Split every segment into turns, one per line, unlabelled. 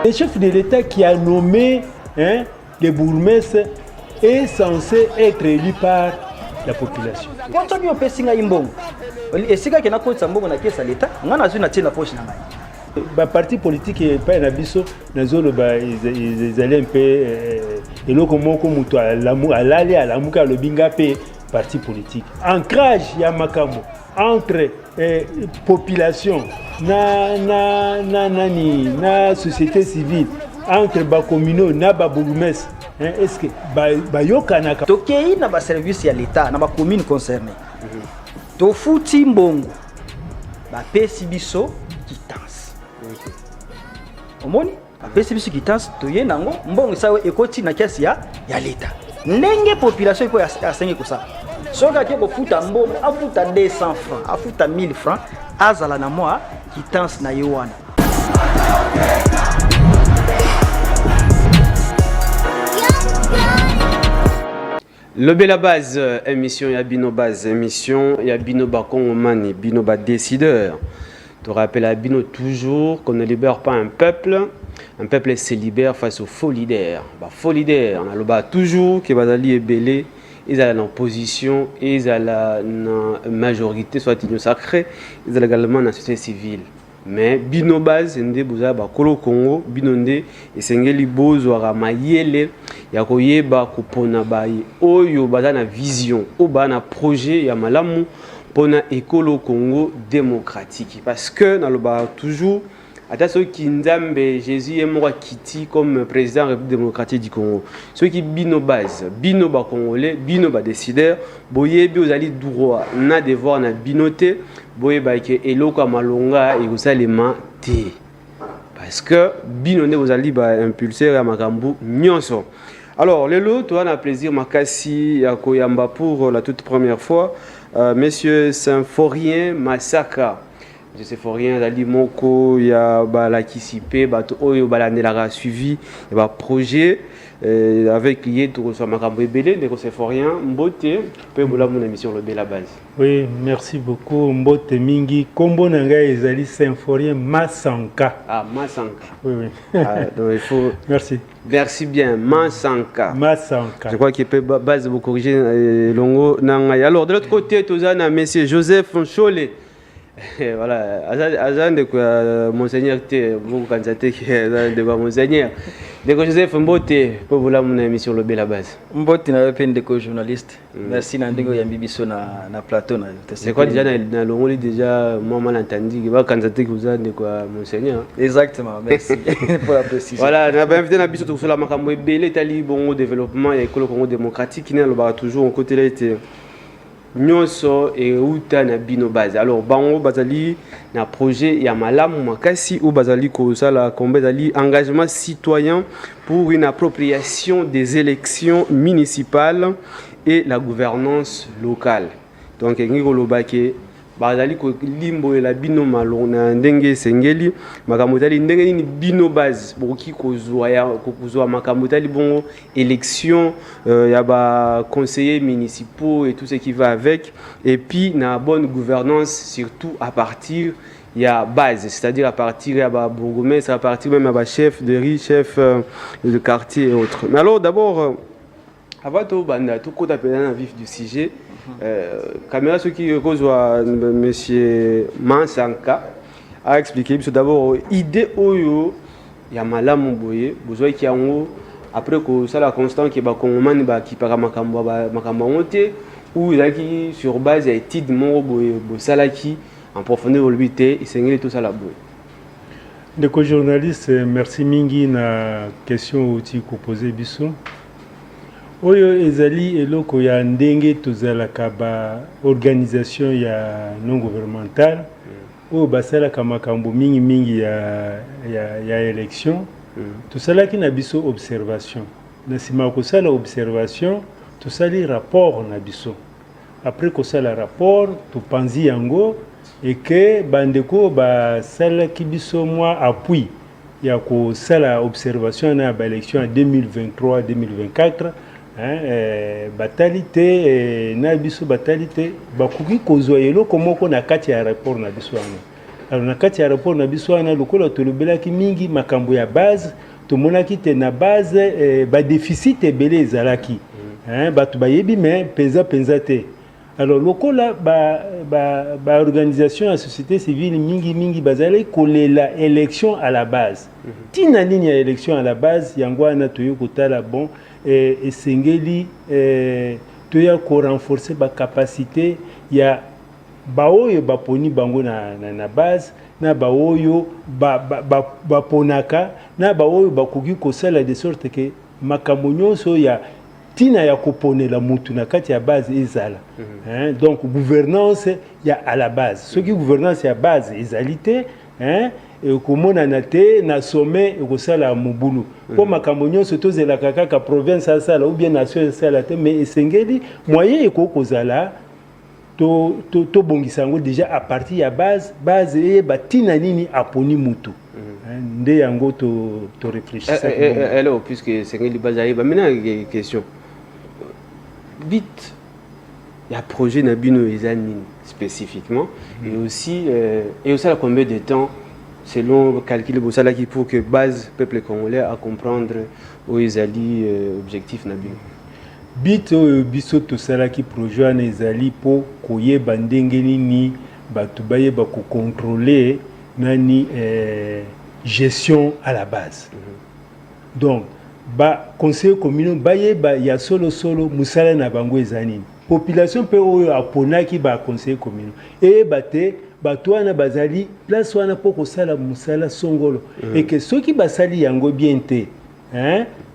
Le chef de l'État qui a nommé les bourgmestres est censé être élu par la population.
Quand on a fait Imbongo, et c'est qu'il y a un Mbongo na caisse à l'État, on a une la poche na ngai.
Ba parti politique et pas na biso na zolo ba ils allaient un peu et loko moko muto alali alamuka lobinga pe parti politique. Ancrage ya makambo entre population na société civile entre ba communaux na ba bourgmestre. Est-ce que bayokanaka
tokei na ba service ya l'État na ba commune concernée to futi Mbongo ba pesi biso quittance omoni ba pesi biso quittance to ye nango Mbongo sawe ekoti na kiasi ya l'État ndenge population iko ya 5 kosa soka ke ko futa Mbongo afuta 200 francs afuta 1000 francs azala na moi quittance na yewana.
Le Bela Base émission, il y a Bino Base émission, il y a Bino Bakon Mani, Bino Ba décideur. Tu rappelles à Bino toujours qu'on ne libère pas un peuple se libère face aux faux leaders. Bah, faux leaders, on a le bas toujours qui va aller belé, ils ont en position, ils ont la majorité, soit ils sacré, ils ont également la société civile. Mais Bino Base ndé boza ba kolo Congo bino ndé esengeli bozo ra mayele ya koyeba kupona bayi oyo baza na vision o ba na projet ya malamu pona ekolo Congo démocratique parce que na loba toujours ata ceux qui nzambe Jésus est mort kiti comme président de la République démocratique du Congo ceux qui Bino Base bino ba congolais bino ba décideur boyebi ozali droit na devoir na binoté boye ba ke eloko malonga et osalema te parce que bino ne ozali ba impulseur ya makambu nyonso. Alors lelo toi na plaisir makasi ya koyamba pour la toute première fois monsieur Symphorien Massaka. Je sais rien dali moko ya bala kisipe bato oyo bala nelaka suivi ya ba projet avec lié tout sur makambo ebele de Symphorien Mbote pe bola mon émission le Bela Base.
Oui, merci beaucoup Mbote mingi kombo nanga ezali Symphorien Masanka.
Ah Masanka.
Oui oui.
Ah, donc il faut
Merci.
Merci bien Masanka.
Masanka.
Je crois qu'il peut base vous corriger longo nanga. Alors de l'autre côté tozana monsieur Joseph Nchole. Voilà, Azan de quoi monseigneur te vous candidaté de quoi monseigneur. De quoi Joseph Mbote pour vous la mon émission le Bela Base.
Mbote na peine de co journaliste. Merci na ndingo ya bibiso na plateau na.
C'est quoi déjà na longo déjà moi mal entendu qui va candidater que vous de quoi monseigneur.
Exactement, merci pour la précision.
Voilà, na ba invité na biso to sur la makambo ebele tali bon développement et école Congo démocratique qui n'a le ba toujours en côté là été nyonso et uta na Bino Base. Alors bango bazali na projet ya malamu makasi ou bazali ko sala kombe zali engagement citoyen pour une appropriation des élections municipales et la gouvernance locale. Donc ngiko lobake bazali ko limbo la bino malona ndenge sengeli makambo tali ndenge ni Bino Base boki kozwa makambo tali bongo élection ya ba conseillers municipaux et tout ce qui va avec et puis na bonne gouvernance surtout à partir ya base c'est-à-dire à partir ya ba bourgmestre à partir même à ba chef de riz chef de quartier et autres. Mais alors d'abord avant tout banda tout côté dans vif du sujet. Caméra ce qui cause monsieur Mansanka a expliqué d'abord idée oyo ya malamu boye besoin qui yango après que ça la constant qui ba kongomani ba ki para makambo monte ou qui sur base ya étude mo boye bo salaki en profondeur au lutter et sengeli tout ça la boye.
De co journaliste merci mingi na question outil ko poser biso. Oyo ezali eloko ya ndenge tozalaka ba organisation ya non gouvernementale oyo basalaka makambo mingi ya élection tosalaki na biso observation na nsima kosala observation tosali rapport na biso après kosala rapport topanzi yango eke bandeko basalaki biso mwa appui ya kosala observation na ba élection en 2023-2024 batalité na biso batalité bakuki kozwa eloko moko na kati ya rapport na biso yango alors na kati ya rapport na biso wana lokola tolobelaki mingi makambo ya base tomonaki te na base ba déficit ebele ezalaki bato bayebi mais penza te. Alors lokola ba organisation ya société civile mingi bazali kolela élection à la base tina nini ya élection à la base yango wana toyo kotala bon esengeli toya ko renforcer ba capacité ya baoyo baponi bango na base na baoyo baponaka na baoyo bakoki kosala de sorte que makambo nyonso ya tina ya koponela mutu na kati ya base ezala donc gouvernance ya à la base ce qui gouvernance ya base ezalité komonana te na sommet ekosala mobulu po makambo nyonso tozelaka kaka province asala ou bien nation esala te mais esengeli moyen ekokozala to bongisa yango déjà à partir ya base batina nini aponi mutu nde yango to réfléchissa
alors puisque esengeli base ayiba maintenant question bit il y a projet na bino ezanini spécifiquement et aussi la combien de temps selon le calcul bosala qui pour que base peuple congolais à comprendre où ezali objectif na bino
bit biso tosalaki projet wana ezali po koyeba ndenge nini bato bayeba kocontrôler nani gestion à la base donc ba conseil communal bayeba ya solo musala na bango ezanini population pe oyo aponaki ba conseil communal eyeba te bato wana bazali place wana po kosala musala songolo et que soki basali yango bien te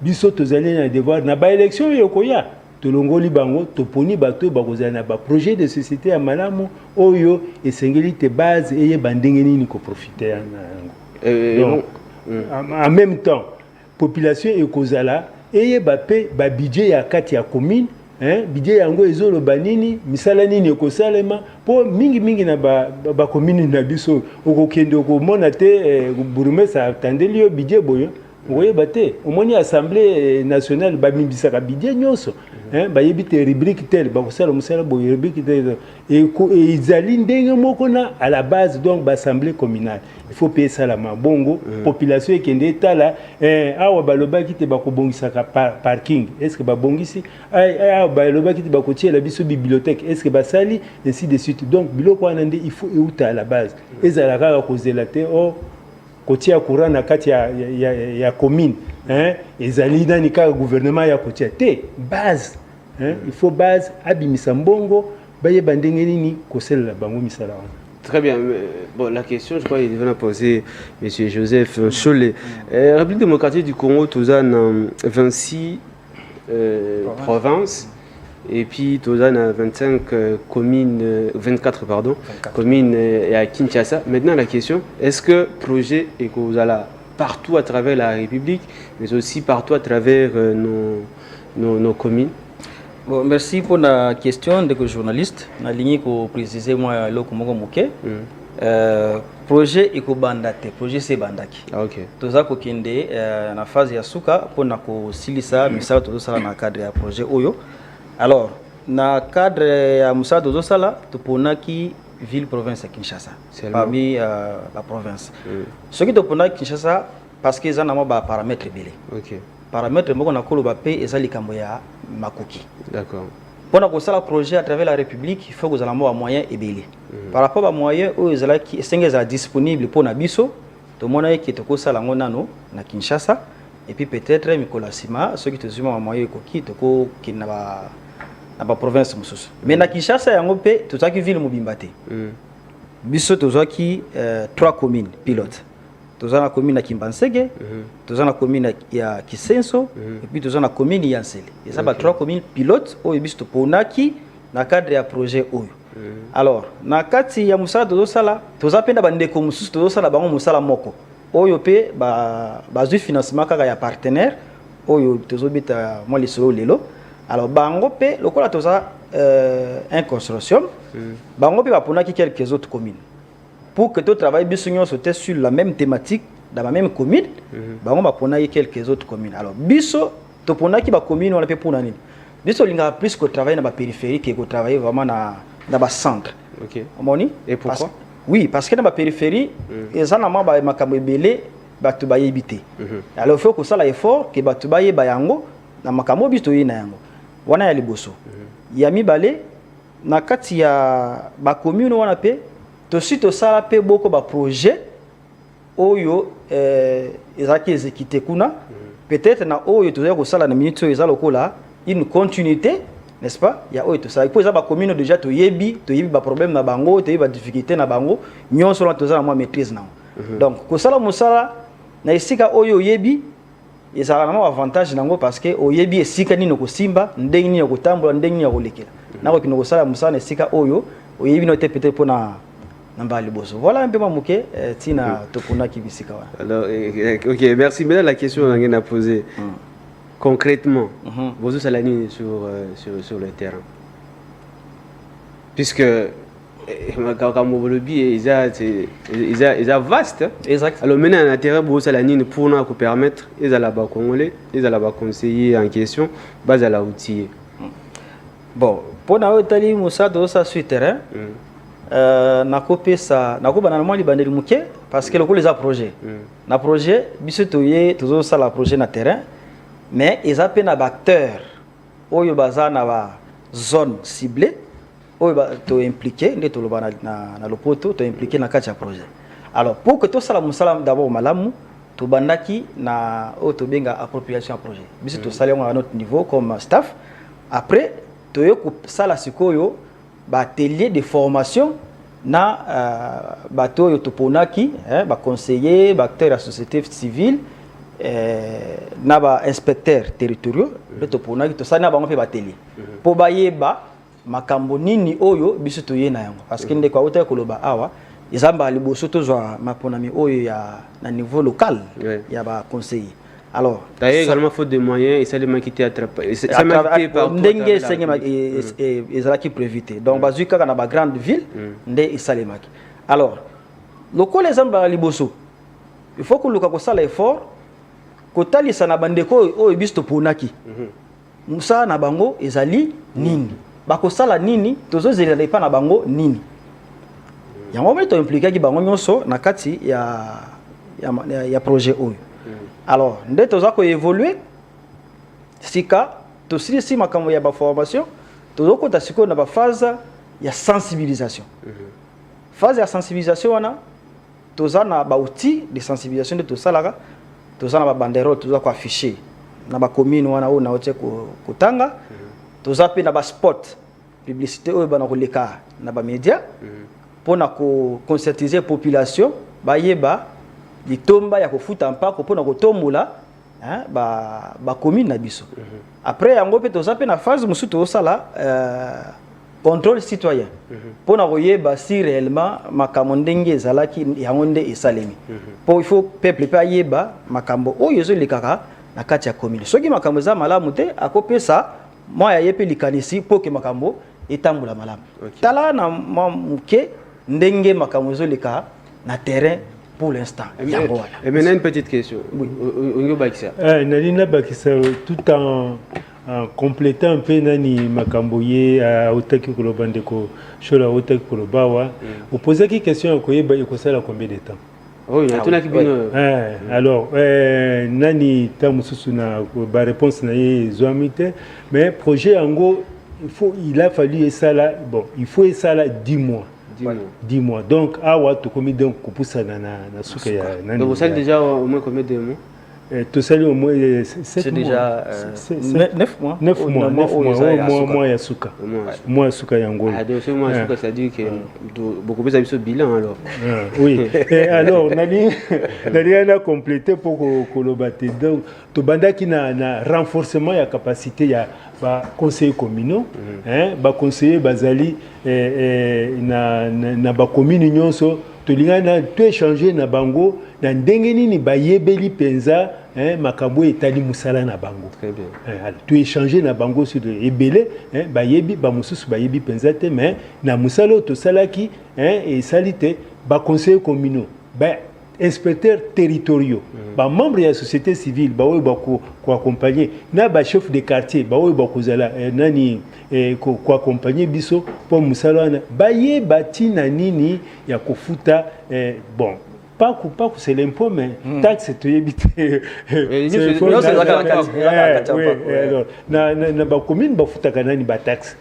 biso tozali na devoir na ba élection yokoya tolongoli bango toponi bato bakozala na ba projet de société ya malamu oyo esengeli te base eyeba ndenge nini ko profiter yango en même temps population ekozala eyeba pe ba budget ya kati ya commune budget yango ezoloba nini misala nini ekosalema po mingi na ba commune na biso okokende okomona te bourgmestre atandeli yo budget boyo okoyeba te omoni assemblée nationale bamimbisaka budget nyonso bayebi te rubrique tel bakosala mosala boye rubrique tel ezali ndenge moko na à la base donc baassemblée communale il faut payer salama bongo population ekende etala awa balobaki te bakobongisaka parking est-ce que babongisi awa balobaki te bakotiela biso bibliothèque est-ce que basali ainsi de suite donc biloko wana nde il faut euta à la base ezala kaka kozela te kotia courant na kati ya commune ezali nani kaka gouvernement ya kotia te base il faut base abimisa mbongo bayeba ndenge nini koselela bango misala wana.
Très bien. Bon, la question, je crois, il devait la poser M. Joseph Cholet. République démocratique du Congo, tu as 26 provinces et puis tu as 25 communes, 24 pardon, 24. Communes à Kinshasa. Maintenant, la question, est-ce que le projet est partout à travers la République, mais aussi partout à travers nos communes?
Bon, merci pour la question de journaliste. Na ligne pour préciser moi le Kongo moké. Projet eko bandate, projet c'est bandaki.
Ah, OK.
Toza ko kende na phase ya suka pour na ko silisa misala tozo sala na cadre ya projet oyo. Alors, na cadre ya musala tozo sala toponaki ville province ya Kinshasa. Parmi la province. Ce qui toponaki Kinshasa parce que za na ba paramètres belé.
OK.
Paramètres moko na kolo ba pe ezali kambo ya makoki.
D'accord.
Pour un projet à travers la République, il faut que vous ayez un moyen ébélé. Par rapport à moyen où ils sont disponibles pour Nabiso, tout le monde qui est au Salon na Kinshasa, et puis peut-être Nicolas Sima, ceux qui ont un moyen qui n'a pas province. Mais na Kinshasa, il y a un peu tout ça qui vit le Mobimbate. Biso tout ça qui 3 communes pilotes. Tous la commune à Kimbansege, tous la commune à Kisenso, et puis tous la commune à Yanseli. Et ça, 3 communes pilotes, où ils sont ponaki dans le cadre du projet. Alors, dans le cadre de Moussa de Dosala, tous les gens qui ont été Dosala, Moussa Moko. Où ils ont eu financement par les partenaires, où ils ont eu moi les solo lelo. Alors, bango pe, le coup là, tous un consortium, bango pe va ponaki quelques autres communes. Pour que tout travail bisogno soit sur la même thématique dans la même commune, on va prendre quelques autres communes. Alors biso to pona ki ba commune on a peut pour nani. Biso linga plus que travailler dans la périphérie que travailler vraiment dans le centre.
OK.
Moni
et pourquoi
Oui, parce que dans la périphérie, les gens ba makambo ebele batu ba yebite. Alors il faut que ça l'effort que batu ba yeba yango na makambo biso yina yango. Wana ya liboso. Ya mibale na kati ya ba commune wana pe to sito sala pe boko ba projet oyo ezaki exécuté kuna. Peut-être na oyo to ya ko sala na minute oyo ezalokola une continuité. N'est-ce pas? Il y a oyo to sala. Il faut za ba commune déjà to yebi ba problème na bango, to yebi ba difficulté na bango, nyonso la to za na moi maîtrise na. Donc ko sala musala na esika oyo yebi ezala na avantage nango parce que oyebi esika nini ko simba, ndenge nini ko tambola, ndenge nini ko lekela. Na ko kino ko sala musala na esika oyo oyebi no te peut-être pour na mbali boso. Voilà un peu mamuke tina topuna kibisika wa.
Alors OK, merci. Maintenant la question on a posée. Concrètement, vous êtes allé sur le terrain. Puisque quand vous le dites, ils sont vastes.
Exact.
Alors maintenant, on a terrain pour vous pour nous permettre, ils allaient bas congolais, ils allaient bas conseiller en question, bas à la outiller.
Bon, pour nous aller Moussa dans ça sur terrain, na copé ça, na copé normalement les bandits muke parce que le coup les a projet. Na projet, biso toye toujours ça la projet na terrain. Mais ils appellent un acteur oyo baza na ba zone ciblée oyo ba to impliqué nde to lobana na lopoto to impliqué na kati ya projet. Alors pour que tout ça la musala d'abord malamu to bandaki na o to benga appropriation à projet. Biso to sala à notre niveau comme staff. Après to yo sala sikoyo ba atelier de formation na bato yo to ponaki ba conseiller ba acteur de la société civile na ba inspecteur territoriaux beto pona ki to sana bango pe bateli po bayeba makambo nini oyo biso to yena yango parce que ndeko auta koloba awa izamba liboso to zwa maponami oyo ya na niveau local ya ba conseiller. Alors
d'ailleurs également faute de moyens et ça les manquer attraper ça manquer par
ndenge sengema ezala ki prévité donc bazuka na ba grande ville nde isalemaki. Alors lokola ezamba liboso il faut que luka ko sala effort kotalisa na bandeko oyo biso ponaki musa na bango ezali nini bakosala nini tozozela pa na bango nini yango meto impliqué ki bango nyonso na kati ya projet oyo. Alors nde toza ko évoluer sika to si makambo ya ba formation tozoko ta siko na ba phase ya sensibilisation. Phase ya sensibilisation wana toza na ba outils de sensibilisation de to salaka toza na ba banderole toza ko afficher na ba commune wana o na otie kutanga toza pe na ba spot publicité o bana ko leka na ba média pour na ko conscientiser population ba yeba litomba ya ko futa mpako pour na ko tombola ba commune na biso. Après yango pe toza pe na phase musu to sala contrôle citoyen pour na koyeba si réellement makambo ndenge ezalaki yango nde esalemi pour il faut peuple pe ayeba makambo oyo zo likaka na kati ya commune soki makambo za malamu te akopesa moya yepe likanisi pour que makambo etambola malamu. Tala na muke ndenge makambo zo lika na terrain pour l'instant.
Et maintenant une petite question. Ongo bakisa.
Nalina bakisa tout en complétant un peu nani makamboye à otaki kolobande ko shola otaki kolobawa opposer qui question ko yeba ko sala combien de temps.
Oui, on a tout na kibino.
Alors nani tamususu na ba réponse na ye zoamite mais projet ango il a fallu ça là bon il faut ça là 10 mois. 10 mois. Donc awa to komi donc ko poussa na suka ya nani.
Donc vous savez déjà au moins combien de mois?
Tout ça, au moins,
c'est déjà 9 mois.
9 mois. Moi, ya suka. Moi, suka yango.
Ah, donc, moi, suka, ça dit que beaucoup plus de bilan alors.
Oui. Et alors, on a complété pour Kolobate. Donc, tout banda qui na renforcement ya capacité ya ba conseiller communaux, ba conseiller bazali na ba commune nyonso. Tolingana to échanger na bango na ndenge nini bayebeli penza makambo etali musala na bango.
Très bien.
To échanger na bango sur ebele bayebi ba mususu bayebi penza te mais na musala to salaki et salite ba conseiller communaux ba inspecteurs territoriaux, membres de la société civile, accompagner, na chef de quartier, nani accompagner biso pour musalana, baye bati na nini ya kofuta bon. Pas c'est l'impôt, mais taxe, tu évites. Alors, commune, taxe.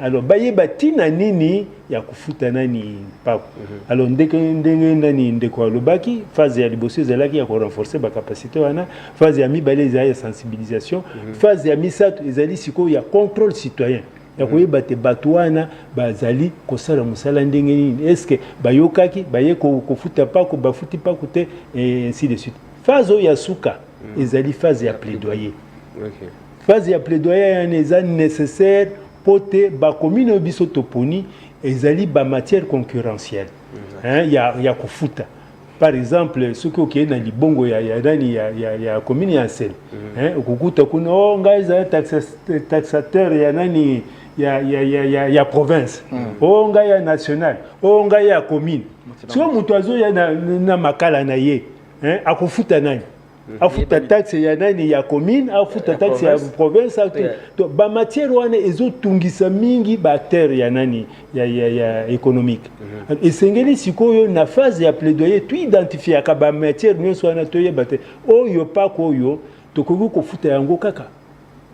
Alors, baye batina nini, ya kufuta nani pas. Alors, dès que nani ndeko lobaki, phase ya libosio zelaki ya renforcer ba capacité wana, phase ya mi balé ya sensibilisation, phase ya mi sat ezali siko ya contrôle citoyen. Ya koyeba te batwana bazali kosala musala ndenge nini, est-ce que bayokaki baye kofuta pa ko bafuti pa kote et ainsi de suite. Phase ya suka ezali phase ya plaidoyer. OK. Phase ya plaidoyer eza nécessaire pote ba commune biso toponi ezali ba matière concurrentielle. Ya kofuta. Par exemple, ce qui est dans les bongo ya commune ya sel. Okukuta kuna ngai za taxateur ya nani ya province. Ngai ya national. Ngai ya commune. So mutoazo ya na makala na ye. Akufuta nani? Afuta taxe ya nani ya commune, afuta taxe ya province. To ba matière wana ezo tungisa mingi ba terre ya nani ya économique. Esengeli sikoyo na phase ya plaidoyer tu identifier ka ba matière nyonso wana to yebate oyo pa koyo to ko futa yango kaka.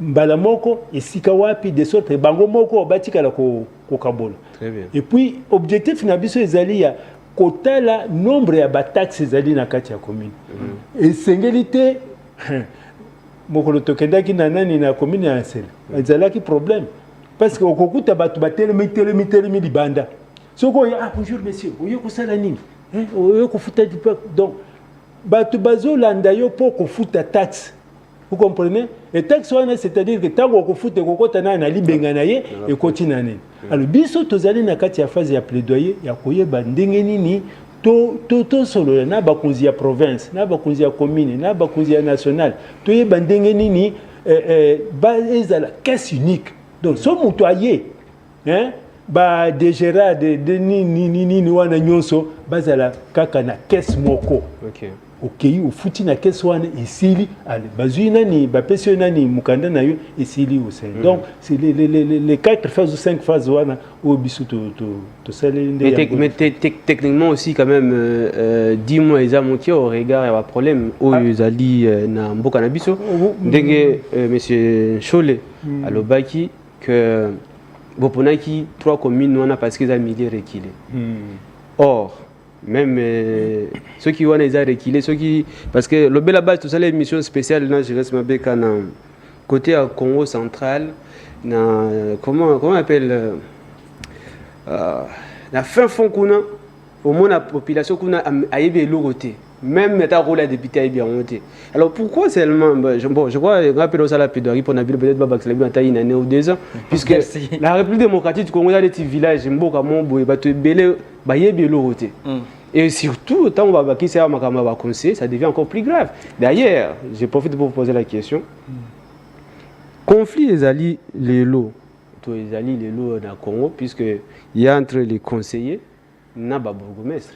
Mbala moko esika wapi de sorte bango moko batika la ko kabola. Très bien. Et puis objectif na biso ezali ya kotala nombre ya ba taxes ezali na kati ya commune. Esengeli te mokolo tokendaki na nani na commune ya Nsele. Ezalaki problème parce que okokuta batu batelemi libanda. Soko bonjour monsieur, oyo kosala nini? Oyo kofuta donc batu bazolanda yo po kofuta taxe. Vous comprenez? Et taxe c'est-à-dire que tant qu'on fout et qu'on continue à libérer et continue. Alors biso tozali na kati ya phase ya plaidoyer ya koyeba ndenge nini to solo na bakonzi ya province na bakonzi ya commune na bakonzi ya national to yeba ndenge nini ba ezala caisse unique. Donc so muto aye ba dégera de ni wana nyonso bazala kaka na caisse moko. OK. Okay, au fouti na keswana isili ale bazuina ni bapesio nani mukanda na yo isili au sein. Donc c'est les 4 phases ou 5 phases wana au bisu to salende.
Mais techniquement aussi quand même 10 mois ils ont qui au regard il y a un problème au zali na mboka na biso ndenge monsieur Chole alobaki que boponaki 3 communes wana parce qu'ils ont milieu reculé. Or même ceux qui ont reculé, ceux qui parce que le bel base tout ça les missions spéciales là je reste ma béca dans côté à Congo central na comment on appelle la fin fond kuna au moins la population kuna a yébé l'oroté même méta rôle à député a bien monté. Alors pourquoi seulement je crois rappelle ça la pédagogie pour Nabil peut-être Babak c'est bien taille une année ou 2 ans puisque la République démocratique du Congo dans les petits villages mboka mombo ba te belé ba yébé l'oroté. Et surtout, tant on va conseiller, ça devient encore plus grave. D'ailleurs, je profite pour vous poser la question. Conflit les alliés, les lots, les alliés, les lots dans le Congo, puisqu'il y a entre les conseillers, et le bourgmestre.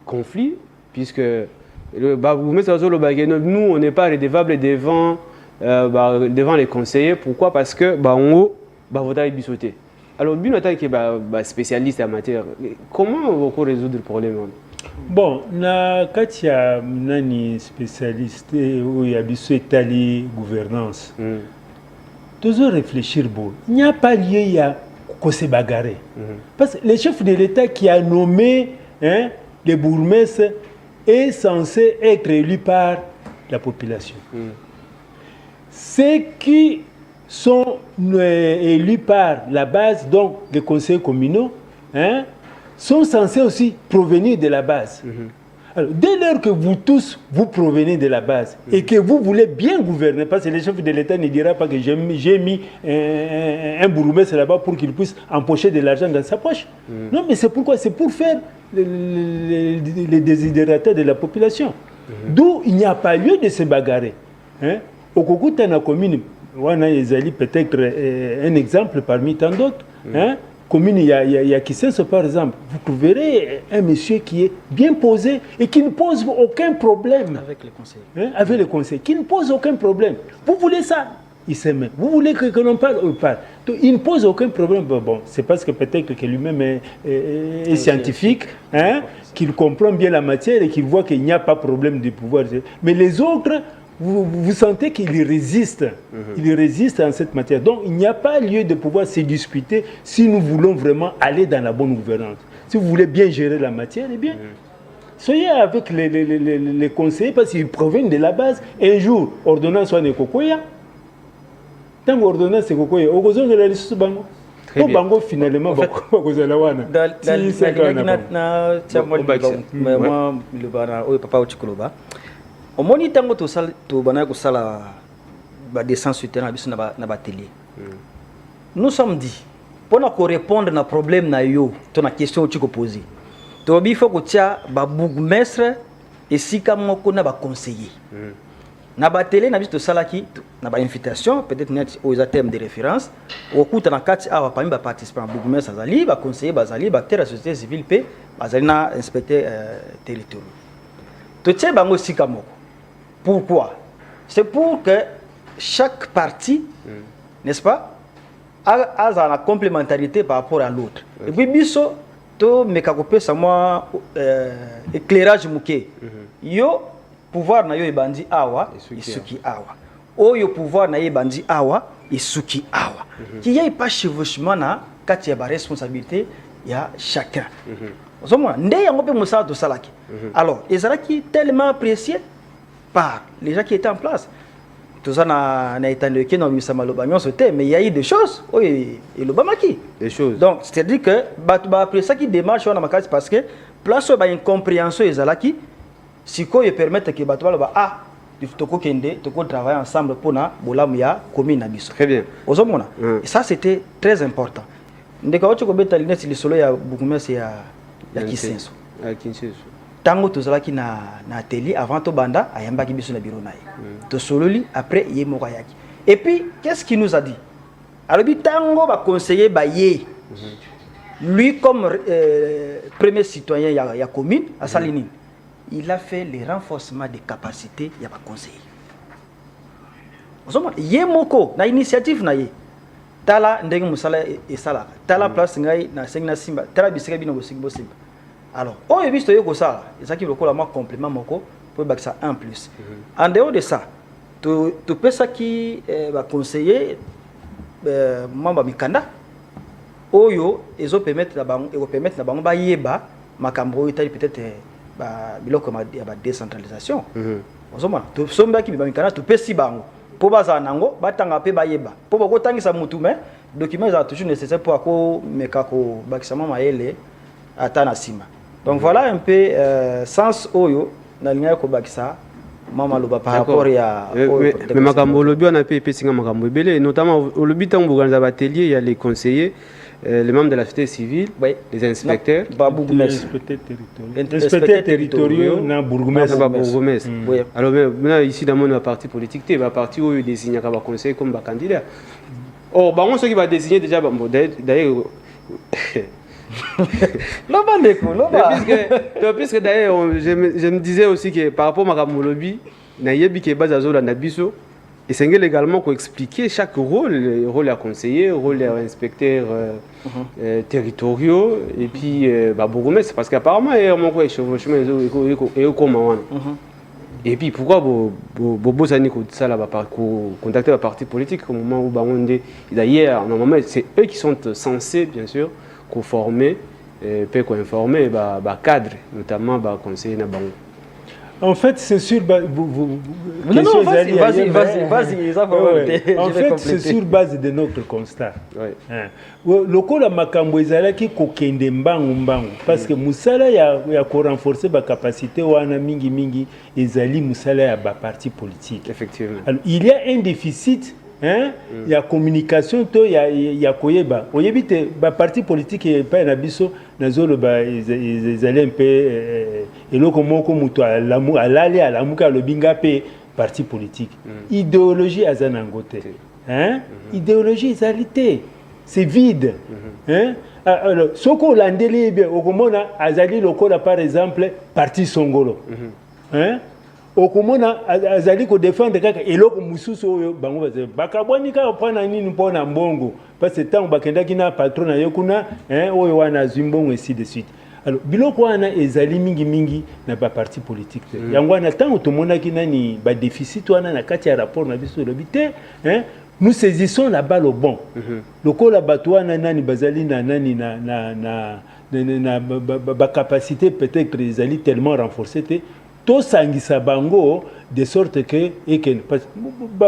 Conflit, puisque le bourgmestre, nous, on n'est pas redevable devant les conseillers. Pourquoi? Parce que, on va bisoter. Alors, bien que tu es spécialiste en matière, comment vous résoudre le problème?
Bon, quand il y a un spécialiste où il y a une gouvernance, toujours réfléchir. Il n'y a pas lieu à se bagarrer. Parce que le chef de l'État qui a nommé le bourgmestre est censé être élu par la population. Ceux qui sont élus par la base, donc les conseils communaux, sont censés aussi provenir de la base. Alors, dès lors que vous tous, vous provenez de la base et que vous voulez bien gouverner, parce que le chef de l'État ne dira pas que j'ai mis un bourgmestre là-bas pour qu'il puisse empocher de l'argent dans sa poche. Non, mais c'est pourquoi? C'est pour faire les désidératés de la population. D'où il n'y a pas lieu de se bagarrer. Au Kokuta na commune, on a peut-être un exemple parmi tant d'autres. commune, il y a Kisenso par exemple, vous trouverez un monsieur qui est bien posé et qui ne pose aucun problème.
Avec les conseils.
Hein, avec les conseils, qui ne pose aucun problème. Vous voulez ça, il s'aime. Vous voulez que l'on parle, on parle. Donc, il ne pose aucun problème. Bon, c'est parce que peut-être que lui-même est scientifique, hein, qu'il comprend bien la matière et qu'il voit qu'il n'y a pas de problème de pouvoir. Mais les autres, vous sentez qu'il résiste. Il résiste en cette matière. Donc, il n'y a pas lieu de pouvoir se discuter si nous voulons vraiment aller dans la bonne gouvernance. Si vous voulez bien gérer la matière, eh bien, soyez avec les conseillers parce qu'ils proviennent de la base. Un jour, ordonnance soit Nekokoya. Tant qu'ordonnance est Kokoya, au besoin de la liste de Bango. Au Bango, finalement,
au moni tango to sal to bana ko sala ba descente sur terrain biso na ba atelier. Nous sommes dit pour répondre na problème na yo to na question tu ko poser. To bi faut ko tia ba bourgmestre et sika moko na ba conseiller. Na ba télé na biso to sala ki na ba invitation peut-être net aux termes de référence au kuta na kati awa parmi ba participants bourgmestre azali ba conseiller bazali ba terre société civile pe bazali na inspecteur territorial. To tia bango sika moko. Pourquoi? C'est pour que chaque partie, n'est-ce pas, a la complémentarité par rapport à l'autre. Et puis, biso, to mekakopé sa moi éclairage mouké. Yo pouvoir na yo ebandi awa, isuki awa. O yo pouvoir na yo ebandi awa, isuki awa. Qu'il y ait pas chevauchement na kati ya ba responsabilité ya chacun. Alors, ezalaki tellement apprécié par les gens qui étaient en place. Tout ça n'a été indiqué dans le mais il y a eu des choses. Oui, et le Bamaki.
Des choses.
Donc, c'est-à-dire que, après ça, qui démarche, on a parce que, place où il y a une compréhension, et si quoi permettre que il faut travailler ensemble pour la commune.
Très bien.
Et ça, c'était très important. Ndeka wacho kobeta linesi lisolo ya Bukumesi ya Kisenso. Tango tozalaki na atelier avant to banda ayambaki biso na bureau naye. To sololi après ye moko yaki. Et puis qu'est-ce qu'il nous a dit? Alobi tango ba conseiller ba ye. Lui comme premier citoyen ya commune à Salinine, il a fait les renforcements des capacités ya ba conseiller. Ozoma ye moko na initiative na ye. Tala ndenge musala esala. Tala place ngai na sengna simba. Tala bisika bino bosigbo simba. Alors, on a vu ce que ça, c'est qui le complément moko pour que ça en plus. En dehors de ça, tu peux ça qui va conseiller membre mikanda. Oyo, ils vont permettre la banque ba yeba makambo itali peut-être ba biloko ma décentralisation. Ozoma, tu somba qui ba mikanda tu peux si bango. Pour baza nango batanga pe ba yeba. Pour ba kotangisa mutu mais documents sont toujours nécessaires pour ko mekako bakisama maele atana sima. Donc voilà un peu sens oyo na linya ko bakisa mama loba par rapport à
mais makambo lobi on a pu pesinga makambo belé notamment au lobi tango organiser atelier il y a les conseillers les membres de la société civile les inspecteurs
inspecteurs territoriaux na bourgmestre
alors maintenant ici dans mon parti politique té va parti où désigner comme conseiller comme candidat oh bah on ceux qui va désigner déjà d'ailleurs puisque d'ailleurs je me disais aussi que par rapport à ma lobby nayebi ke bazazo la nabiso et c'est également qu'on expliquer chaque rôle à conseiller rôle à inspecteur territoriaux et puis bourgmestre parce qu'apparemment mon quoi chevauchement et comment et puis pourquoi bobo sani ko ça là contacter la parti politique au moment où baonde d'ailleurs normalement c'est eux qui sont censés bien sûr qu'on former peut qu'on informer cadre notamment conseiller na bango.
En fait, c'est sûr.
Non, vas-y.
En fait, c'est sur base de notre constat. Le coup de makambo ezalaki kokende mbangu parce que musala ya ko renforcer ba capacité wana mingi ezali musala ya ba parti politique.
Effectivement.
Alors, il y a un déficit. Il y a communication, il y a koyeba. Oyebite ba parti politique et pas na biso na zolo ba ils allaient un peu et loko moko muto alamu alali alamuka le binga pe parti politique. Idéologie azanangote. Idéologie ezalité. c'est vide. Hein? Alors, ce qu'on a dit, au Komona, Azali Lokola, par exemple, parti Songolo. Hein? Au Komona, Azali ko défendre kaka eloko mususu oyo bango baze bakabwani ka opana nini mpona mbongo parce que tant bakenda kina patron na yokuna oyo wana zimbongo ainsi de suite. Alors biloko wana ezali mingi na ba parti politique yango wana tant tomona kina ni ba déficit wana na kati ya rapport na biso lobité nous saisissons la balle au bon. Lokola batwana nani bazali na nani na ba capacité peut-être ezali tellement renforcée tout sangisa bango de sorte que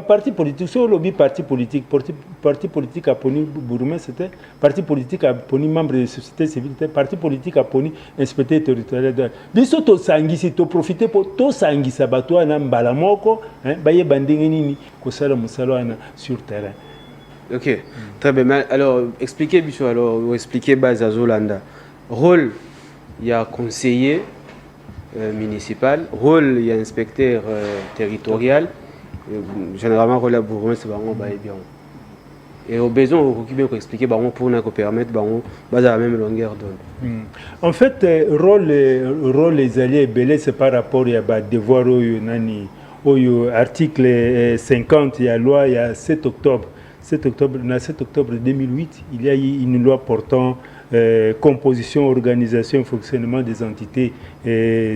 parti politique sur lobby parti politique a poni Bouroumé c'était parti politique a poni membre de la société civile parti politique a poni inspecteur territorial biso to sangisi to profiter pour to sangisa bato na mbala moko baye bandenge nini ko sala musalo na sur terrain.
OK, très bien. Alors expliquez biso alors expliquer base à Zolanda rôle il y a conseiller municipal, rôle, il y a inspecteur territorial, généralement rôle à Bourgogne, c'est vraiment bien. Et au besoin, on peut bien expliquer pour nous permettre à la même longueur d'onde.
En fait, rôle des alliés belé c'est par rapport à devoir au article 50 il y a loi il y a 7 octobre 7 octobre 2008 il y a eu une loi portant composition, organisation et fonctionnement des entités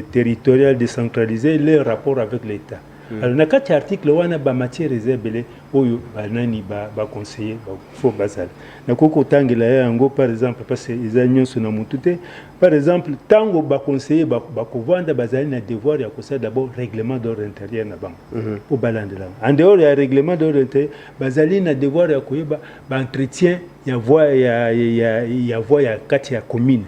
territoriales décentralisées, leur rapport avec l'État. Alors, dans cet article, on a des matières réservées, oyo banani ba conseiller faut basal. Na koko tangela yango par exemple parce que les unions sont na mutute par exemple tango ba conseiller ba kovanda bazali na devoir ya kosa d'abord règlement d'ordre intérieur na bango au balande là. En dehors ya règlement d'ordre intérieur bazali na devoir ya koyeba ba entretien ya voie ya kati ya commune.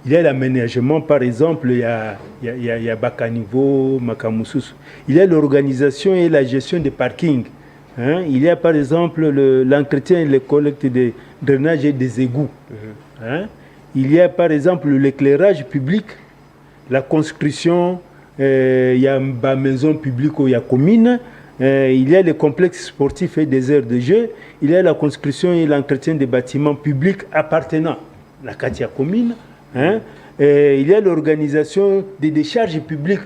Il y a l'aménagement, par exemple, il y a Bakanivo, Makamusus. Il y a l'organisation et la gestion des parkings. Hein? Il y a, par exemple, l'entretien et le collecte de drainage et des égouts. Hein? Il y a, par exemple, l'éclairage public, la construction, il y a une maison publique où il y a commune. Il y a les complexes sportifs et des aires de jeu. Il y a la construction et l'entretien des bâtiments publics appartenant à la Katia commune. Hein? Il y a l'organisation des décharges publiques.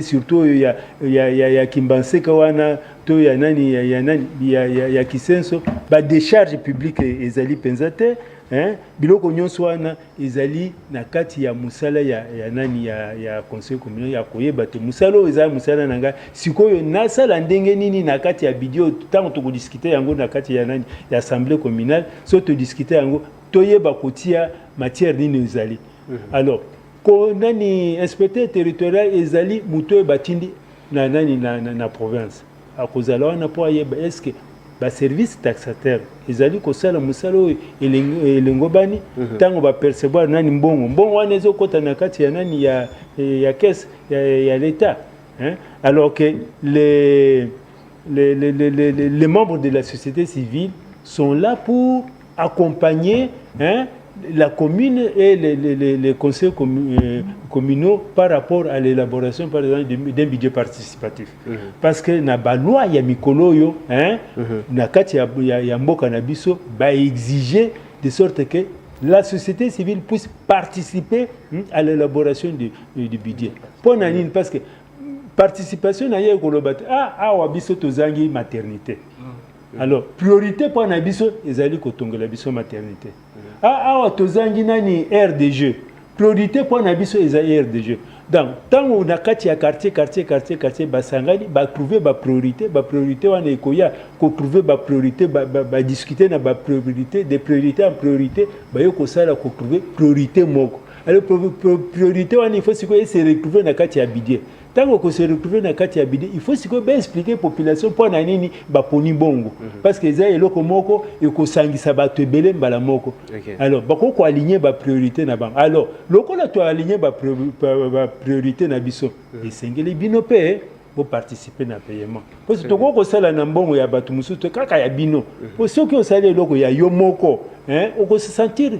Surtout il y a Kimbanse Kawana, il y a Kisenso, décharges publiques ezali penzate, biloko nyonso wana ezali na kati ya musala ya nani ya conseil communal ya koyeba te musalo ezali musala nanga sikoyo nasala ndenge nini na kati ya bidio tant to discuter yango na kati ya nani ya assemblée communale so to discuter yango toyeba kotia matière nini ezali. Alors ko nani inspecteur territorial ezali muto batindi na nani na province akozala wana po ayeba est-ce que ba service taxataire ezali kosala musalo elengobani tango ba percevoir nani mbongo wana ezokota na kati ya nani ya caisse ya l'état, hein? Alors que les membres de la société civile sont là pour accompagner, hein, la commune et les conseils communaux par rapport à l'élaboration par exemple d'un budget participatif. Parce que na ba loi ya mikolo yo, hein, na kati ya mboka na biso ba exiger de sorte que la société civile puisse participer à l'élaboration du budget. Pour nanine parce que participation na ye kolobat awa biso tozangi maternité. Alors priorité pour na biso ezali kotongola biso maternité. Awa tozangi nani aire de jeu. Priorité pour na biso ezali aire de jeu. Donc tant on a kati ya quartier basangani ba trouver ba priorité wana ekoya ko trouver ba priorité ba discuter na ba priorité de priorité en priorité ba yo ko sala ko trouver priorité moko. Alors priorité wana il faut se retrouver na kati ya budget. Tant qu'on se retrouve dans le bidi, il faut bien expliquer à la population pour nani ba poni bongo parce que ça eloko moko et ko sangisa ba tebele mbala moko. Alors bako ko aligner ba priorité na bango. Alors loko la to aligner ba priorité na biso et sengeli bino pe pour participer na paiement. Parce que to ko sala na mbongo ya batu musu to kaka ya bino. Pour ceux qui osala eloko ya yo moko, hein, on peut se sentir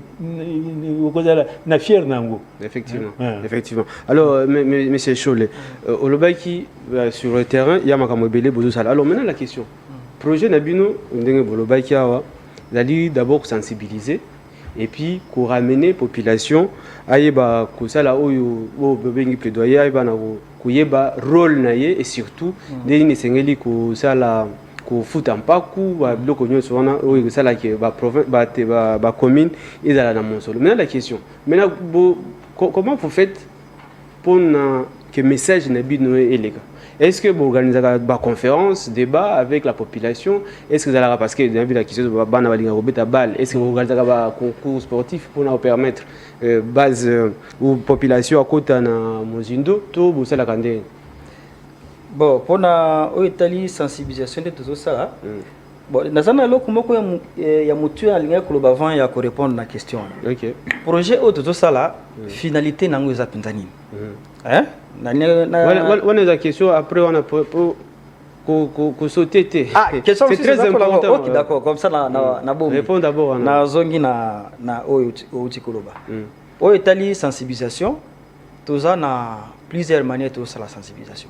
na fier nango.
Effectivement, effectivement. Alors, monsieur Cholet, au Lobaki, sur le terrain, il y a Makamobele Bozo Sala. Alors maintenant la question, projet Nabino, ndenge bolobaki awa, zali d'abord sensibiliser et puis qu'on ramener population ayeba kusala oyo bengi plaidoyer ayeba na kuyeba rôle naye et surtout ndeni nesengeli kusala ko futa mpaku ba biloko nyonso wana oyo kusala ke ba province ba commune ezala na monsolo. Maintenant la question, maintenant comment vous faites pour que message Nabino est légal? Est-ce que vous organisez des conférences, débat avec la population? Est-ce que vous allez parce que vous avez vu la question de Bal? Est-ce que vous organisez des concours sportifs pour nous permettre base ou population à côté de Mozindo? Tout vous savez la
bon pour la sensibilisation de tout ça. Bon, nazana loko moko ya mutu alinga koloba avant ya ko répondre na question.
OK.
Projet au tout ça là, finalité nango eza pinzani. Hein?
On a la question après on a pour sauter.
Ah, question
c'est très important.
OK, d'accord, comme ça na bon.
Réponds d'abord
na zongi na oyo koloba. Oyo tali sensibilisation, tout ça na plusieurs manières tout ça la sensibilisation.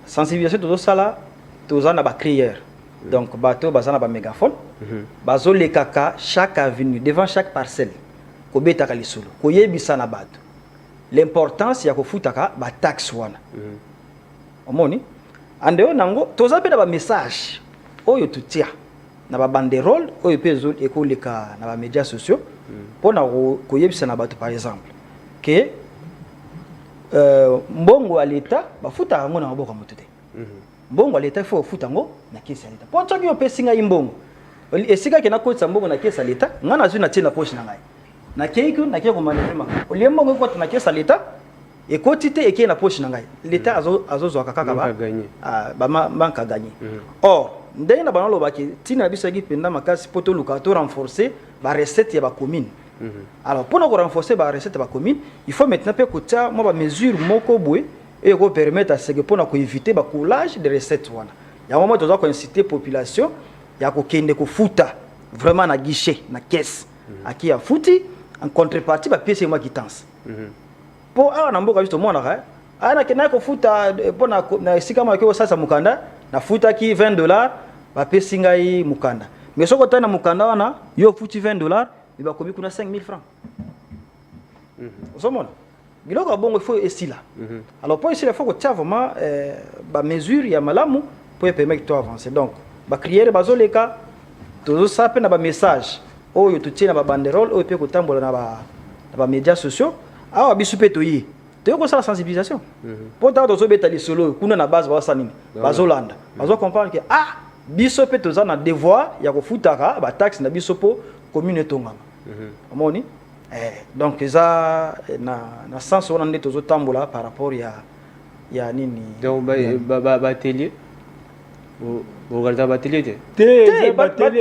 Sensibilisation tout ça là, tout ça na ba crière. Donc bateau bazana ba mégaphone. Bazo le kaka chaque avenue devant chaque parcelle. Ko betaka lisolo. Ko yebisa na bato. L'importance ya ko futaka ba taxe wana. Omoni? Andeo nango toza pe na ba message oyo tutia na ba banderole oyo pe zo ekoleka na ba médias sociaux pour na ko yebisa na bato par exemple que mbongo à l'état ba futaka ngo na maboko motuté. Mbongo à l'état faut futango na kesi à l'état. Po tsoki yo pe singa imbongo. Esika ke na ko mbongo na kesi à l'état, ngana zu na tina poche na ngai. Na keiko na keko manevema. Oliembo ngo ko na kesi à l'état et quantité et qui na poche na ngai. L'état azo zo kaka ba
gagner.
Ba manka gagner. Or, ndenge na banalo ba ki tina biso gi penda makasi poto luka to renforcer ba recette ya ba commune. Alors pour nous renforcer ba recette ba commune, il faut maintenant pe kotia mo ba mesure moko boy et ko permettre à ce que pour na ko éviter ba coulage de recettes wana. Ya moment to ko inciter population ya ko kende ko futa vraiment na guichet na caisse. Aki ya futi en contrepartie ba pièce moi quittance. Pour a na mboka biso mona ka ana kena ko futa pour na sika ma ko sasa mukanda na futa ki $20 ba pesi ngai mukanda. Mais soko tana mukanda wana yo futi $20 il va komi kuna 5 000 francs. Osomona. Biloko bongo il faut essayer là. Alors pour essayer il faut que tu vraiment ba mesure ya malamu pour permettre toi avancer. Donc ba crier bazoleka tozo sape na ba message oyo tutie na ba banderole oyo pe ko tambola na ba médias sociaux awa bisu pe toyi. Te ko ça sensibilisation. Pour ta tozo beta li solo kuna na base ba sanini bazolanda. Bazo comprendre que biso pe toza na devoir ya ko futaka ba taxe na biso po commune tongama. Omoni donc ça na sens on ande tozo tambola par rapport ya nini
donc ba atelier vous regardez ba atelier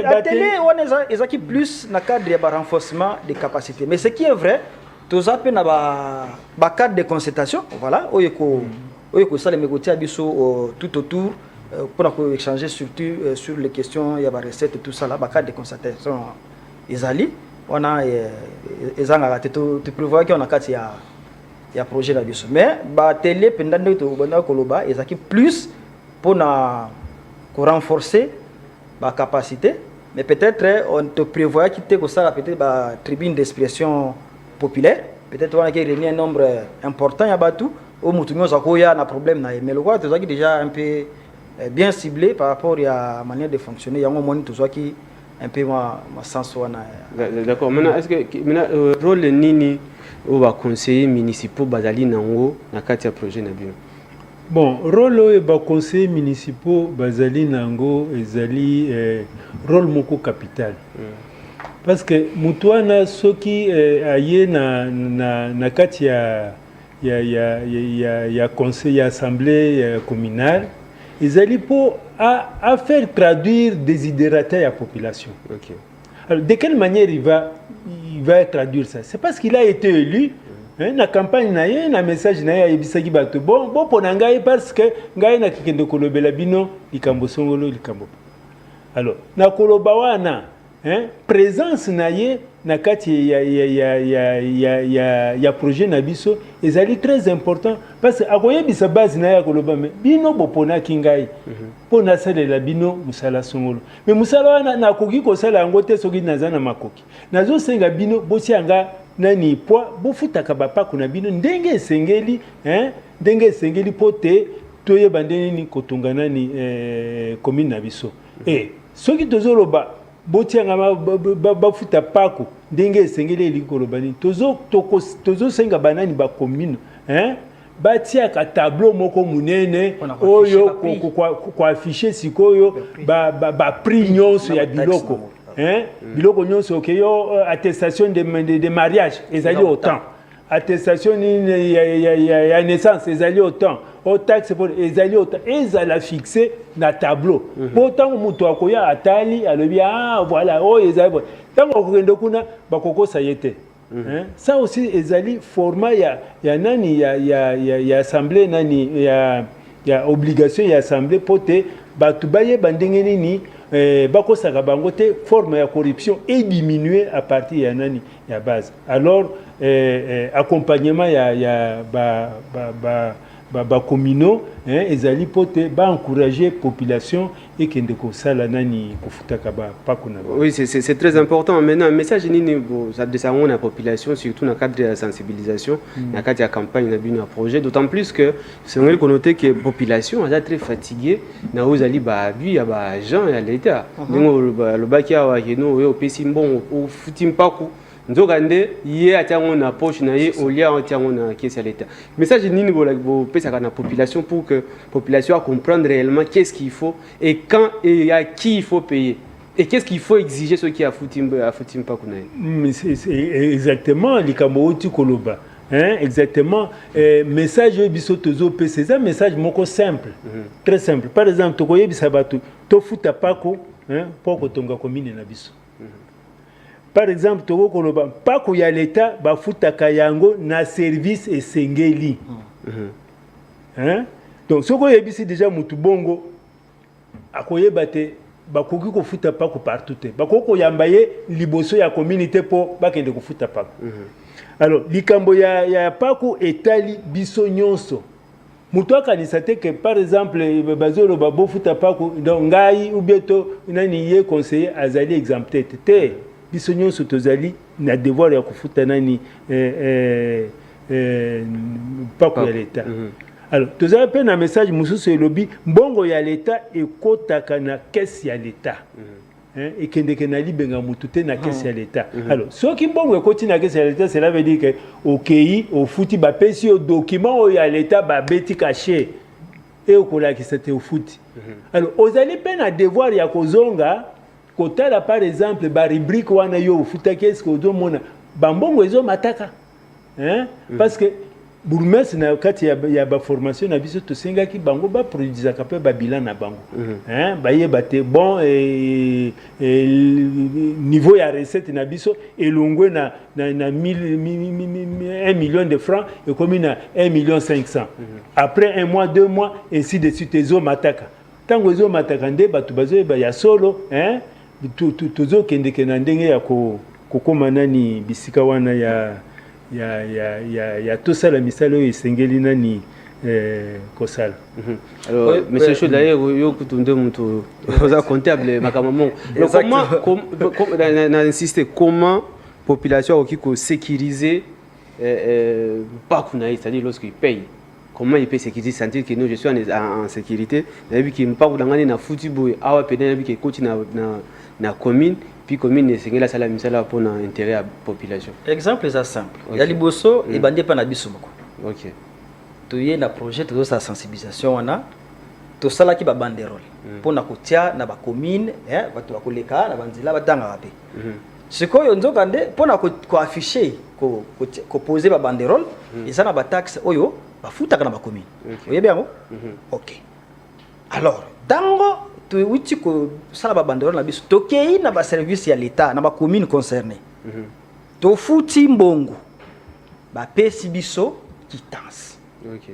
atelier on est qui plus na cadre ya ba renforcement des capacités mais ce qui est vrai toza pe na ba cadre de concertation voilà oyo ko sala mekotia biso tout autour pour échanger surtout sur les questions ya ba recette tout ça là ba cadre de concertation ezali on a ezanga tu prévois qu'on a kati ya projet là biso mais ba télé pendant to bana koloba ezaki plus pour na ko renforcer ba capacité mais peut-être on te prévoit quitter ko ça peut-être ba tribune d'expression populaire peut-être on a qui réunir un nombre important ya batu au mutunyo za ko ya na problème na mais le quoi tu déjà un peu bien ciblé par rapport à manière de fonctionner yango moni to qui un peu ma sens wana.
D'accord. Maintenant est-ce que maintenant rôle nini ou ba conseiller municipaux bazali nango na kati ya projet na bino?
Bon, rôle ba conseiller municipaux bazali nango ezali rôle moko capital. Parce que mutuana soki aye na kati ya conseil assemblée communale ezali pour à faire traduire des idératés à la population.
Okay.
Alors, de quelle manière il va traduire ça? C'est parce qu'il a été élu. La campagne na ye na message na ye ebisaki bato bon pour ngai parce que ngai na kikende kolobela bino likambo songolo likambo. Alors na koloba wana présence na ye na kati ya projet na biso ezali très important parce que akoyebisa base na ya koloba me bino boponaki ngai mpo nasalela bino mosala songolo me mosala wana nakoki kosala yango te soki naza na makoki nazosenga bino bosianga nani poa bofutaka bapako na bino ndenge esengeli mpo te toyeba ndenge nini kotonga nani commune na biso soki tozoloba botianga bafuta pako ndenge esengeli elingi koloba nini tozosenga banani bacommune batiaka tableau moko munene oyo koafishe sikoyo baprix nyonso ya biloko biloko nyonso okeyo attestation de mariage ezali autant attestation ya naissance ezali autant au taxe pour ezali autant ezala fixé na tableau pourtant mutu akoya atali alobi voilà ezali tango okende kuna bakokosa yete ça aussi ezali format ya nani ya assemblée nani ya obligation ya assemblée pote batu baye bandenge nini bakosaka bango te forme ya corruption est diminuée à partir ya nani ya base alors accompagnement ya communaux ezali pote encourager population et kende kosala nani kofutaka pako na
oui c'est très important maintenant un message nini ça descend la population surtout dans le cadre de la sensibilisation dans le cadre de la campagne na projet d'autant plus que c'est vrai qu'on note que population est très fatiguée na ozali abi ya ba agent ya l'état ndingo le bakia wa keno yo pesi mbon o futim pako nzokande ye atiango na poche na ye au lieu atiango na caisse à l'état message nini bo pesa kana population pour que population a comprendre réellement qu'est-ce qu'il faut et quand et à qui il faut payer et qu'est-ce qu'il faut exiger ceux qui a futim pas kuna
exactement likambo oti koloba exactement message biso tozo pesa c'est un message moko simple très simple par exemple tokoyebisa bato to futa pako pour kotonga commune na biso par exemple toko koloba pako ya l'état bafutaka yango na service esengeli donc soko yebisi déjà mutu bongo akoyeba te bakoki kofuta pako partout te bakoki koyamba ye liboso ya communauté po bakende kofuta pako alors likambo ya pako etali biso nyonso mutu akanisa te que par exemple bazoloba bofuta pako donc ngai ou bientôt nani ye conseiller azali exempté te biso nyonso tozali na devoir ya kofuta nani pako ya l'état alors tozali pe na message mususu elobi mbongo ya l'état ekotaka na caisse ya l'état ekendeke na libenga mutu te na caisse ya l'état alors soki mbongo ekoti na caisse ya l'état cela veut dire que okei ofuti bapesi yo document oyo ya l'état babeti caché e okolakisa te ofuti alors ozali pe na devoir ya kozonga kotala par exemple ba rubrique wana yo ofutaki est-ce que ozomona bambongo ezomataka parce que bourgmestre na kati ya ba formation na biso tosengaki bango ba produisaka pe ba bilan na bango bayeba te bon niveau ya recette na biso elongwe na 1 million de francs et comme na 1,5 million après un mois 2 mois ainsi de suite ezomataka tango ezomataka nde bato bazoyeba ya solo tozokendeke na ndenge ya kokoma nani bisika wana ya tosala misala oyo esengeli nani kosala
alors monsieur Chaud d'ailleurs yo kutunde mutu oza comptable makamamo comment na insister comment population qui ko sécuriser pas qu'on a c'est-à-dire lorsqu'il paye comment il peut sécuriser sentir que nous je suis en sécurité et puis qu'il pas dans na football awa pena puis que coach na commune puis commune esengela sala misala pour na intérêt à population
exemple ça simple ya liboso et bandé pa na biso moko
OK
to yé na projet to sa sensibilisation wana to sala ki ba banderole pour na kotia na ba commune bato ba koleka na banzila batanga bape sikoyo nzokande pour na ko afficher ko poser ba banderole et ça na ba taxe oyo bafutaka na ba commune oyebi yango OK alors dango tu uti ko sala ba banderole na biso to kei na ba service ya l'état na ba commune concernée to futi mbongo ba pesi biso quittance
OK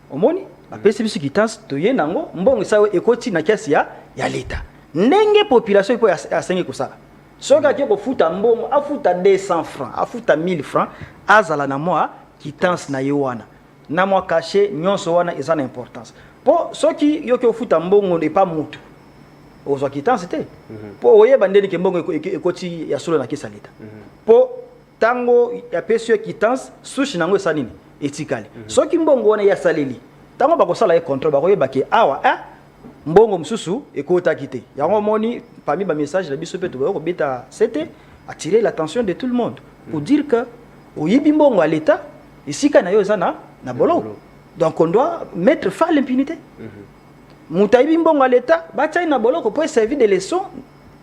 omoni ba pesi biso quittance to ye nango mbongo sawe ekoti na kiasi ya l'état ndenge population ipo asengi kosala soki ake kofuta mbongo afuta 200 francs afuta 1000 francs azala na mwa quittance na ye wana na mwa cachet nyonso wana eza na importance po soki yoki ofuta mbongo epa mutu ozwa quittance te po oyeba ndeni ke mbongo ekoti ya solo na kisa leta po tango ya pesi yo quittance sushi nango esa nini etikali soki mbongo wana ya saleli tango bakosala ye contrôle bakoyeba ke awa mbongo msusu ekotaki te yango moni parmi ba message na biso pe to ko beta c'était attirer l'attention de tout le monde pour dire que oyibi mbongo à l'état ici kana yo zana na bolo donc on doit mettre fin à l'impunité mutayibi mbongo à l'état batai na bolo ko peut servir de leçon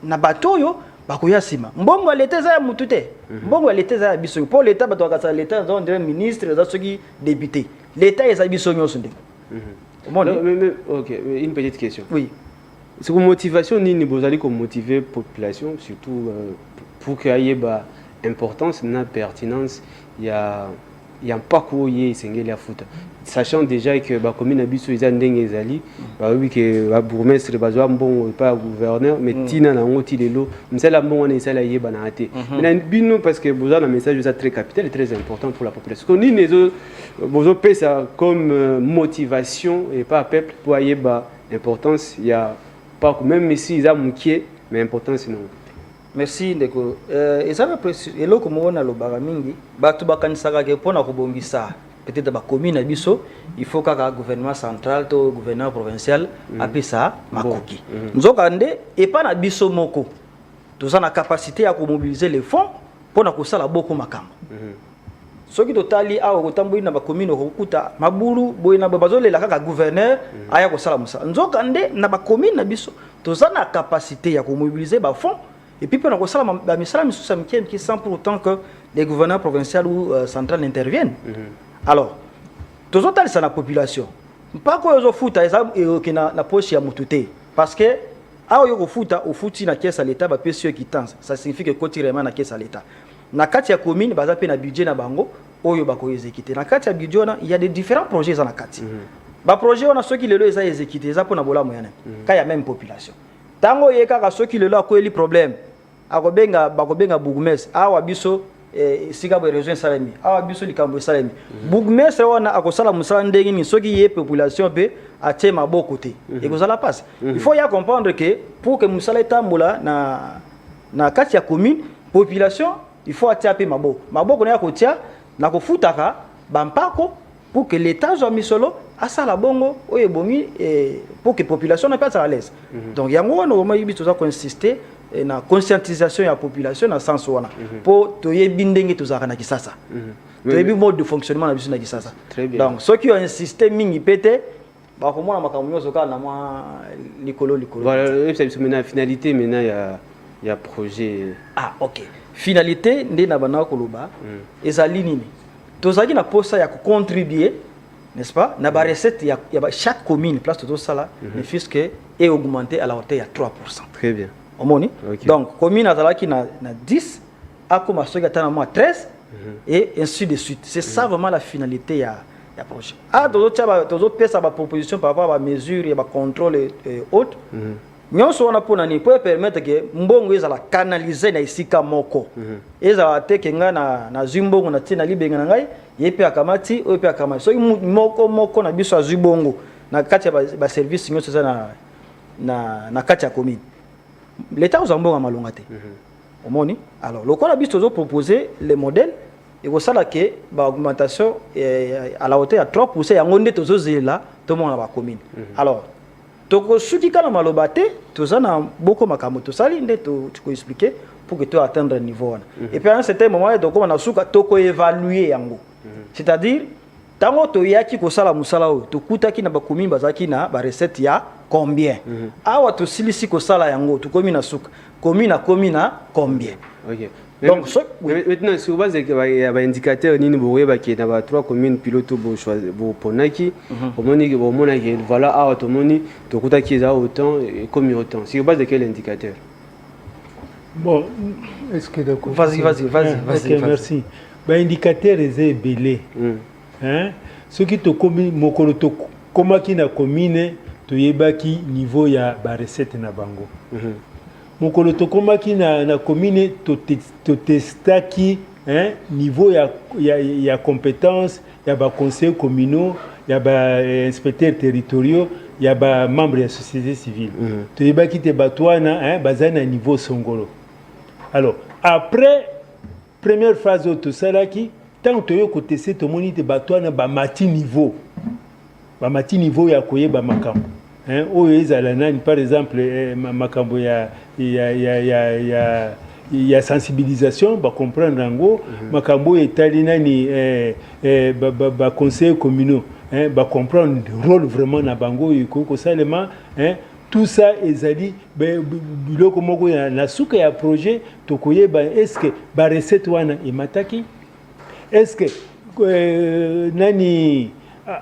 na bato yo bakoya sima mbongo à l'état za mutu te mbongo à l'état za biso pour l'état bato ka l'état za on ministre za soki député l'état eza biso nyoso ndeko
Bon, ok, une petite question.
Oui.
C'est une motivation, vous allez motiver la population, surtout pour qu'il y ait une importance, une pertinence, il y a un parcours qui est à foot. Sachant déjà que la commune a besoin de oui que le bourgmestre a bon pas gouverneur mais tina na ngoti lelo msala bon na isala yeba na ate mais bino parce que vous avez un message très capital et très important pour la population que ni les autres vous avez ça comme motivation et pas peuple pour yeba importance il y a pas même si ils ont mukie mais importance non.
Merci ndeko ezana eloko mona lo baramingi batu bakanisaka ke pona kobongisa peut-être ba commune na biso il faut ka gouvernement central to gouverneur provincial apesa makoki nzoka nde et pas na biso moko toza na capacité ya ko mobiliser les fonds pona kosala boko makambo soki totali awo kotamboyi na ba commune okuta mabulu boyi na bazolela kaka gouverneur aya kosala musala nzoka nde na ba commune na biso toza na capacité ya ko mobiliser ba fonds et puis pona kosala ba misala misusa miki sans pour autant que les gouverneurs provinciaux ou central interviennent alors tozotali sa na population pas ko yozo futa eza na poche ya mututé parce que awo yoko futa ofuti na caisse à l'état ba pesi yo quittance ça signifie que koti vraiment na caisse à l'état na kati ya commune baza pe na budget na bango oyo bako exécuter na kati ya budget na il y a des différents projets za na kati ba projet on a ceux qui lelo eza exécuter eza pona bola moyana ka ya même population tango yeka ka ceux qui lelo akoeli problème akobenga bakobenga bourgmestre awa biso sika bo région salami awa biso likambo salami bourgmestre wana akosala musala ndenge ni soki ye population pe atie maboko te et que ça la passe il faut ya comprendre que pour que musala etambola na kati ya commune population il faut atia pe maboko na ya kotia na kofutaka bampako pour que l'état soit mis solo asala bongo oye bongi pour que population na pas à l'aise donc yango wana vraiment yibi toza ko insister na conscientisation ya population na sens wana pour toyebi ndenge tozaka na kisasa toyebi mode de fonctionnement na biso na kisasa donc ceux qui ont insisté mingi pété ba komona makambo nyoso ka na mwa likolo
voilà c'est maintenant finalité maintenant il y a projet
OK finalité ndé na bana koloba ezali nini tozaki na posa ya contribuer n'est-ce pas na ba recette ya chaque commune place tout ça le fisc est augmenté à la hauteur ya 3%.
Très bien.
Omoni donc commune azalaki na 10 akoma soki atana moi 13 et ainsi de suite c'est ça vraiment la finalité ya projet tozo pesa ba proposition par rapport à ba mesure et ba contrôle et autres nyonso wana pona ni pour permettre que mbongo ezala canaliser na isika moko ezala tekenga na zimbongo na tina libenga na ngai yepe akamati oyepe akamati so moko na biso azibongo na kati ya ba service nyonso za na kati ya commune l'état aux ambongo malonga te omoni alors lokola biso zo proposer les modèles et ko sala ke ba augmentation à la hauteur ya 3% ya ngonde tozo zela to mona ba commune alors toko suki kana maloba te tozana boko makambo to sali nde to expliquer pour que tu atteindre niveau wana et puis à un certain moment donc on a suka toko évaluer yango c'est-à-dire tango to yaki ko sala musala o to kutaki na ba commune bazaki na ba recette ya combien awa to silisi ko sala yango to commune na suka commune na combien
OK donc maintenant sur base de ba indicateur nini boye ba ki na ba 3 communes pilote bo choisir bo ponaki omoni bo monaki voilà awa to moni to kutaki za autant et combien autant sur base de quel indicateur
bon est-ce que d'accord
vas-y
OK merci ba indicateur est belé hein ce qui to commune mokolo to komaki na commune toyebaki niveau ya ba recette na bango. Mokolo tokomaki na commune totestaki niveau ya compétence ya ba conseillers communaux, ya ba inspecteurs territoriaux, ya ba membres de la société civile. Toyebaki te batwana bazana na niveau songolo. Alors après première phase de tout ça là qui tant que tu as testé tout monde te batwana ba mati niveau ya koyeba makambo. Par exemple, makambo ya sensibilisation, ba comprendre ngo, makambo etali nani ba conseil communaux, ba comprendre le rôle vraiment na bango ko salema, tout ça ezali biloko moko na suka ya projet to koyeba est-ce que ba recette wana emataki, est-ce que nani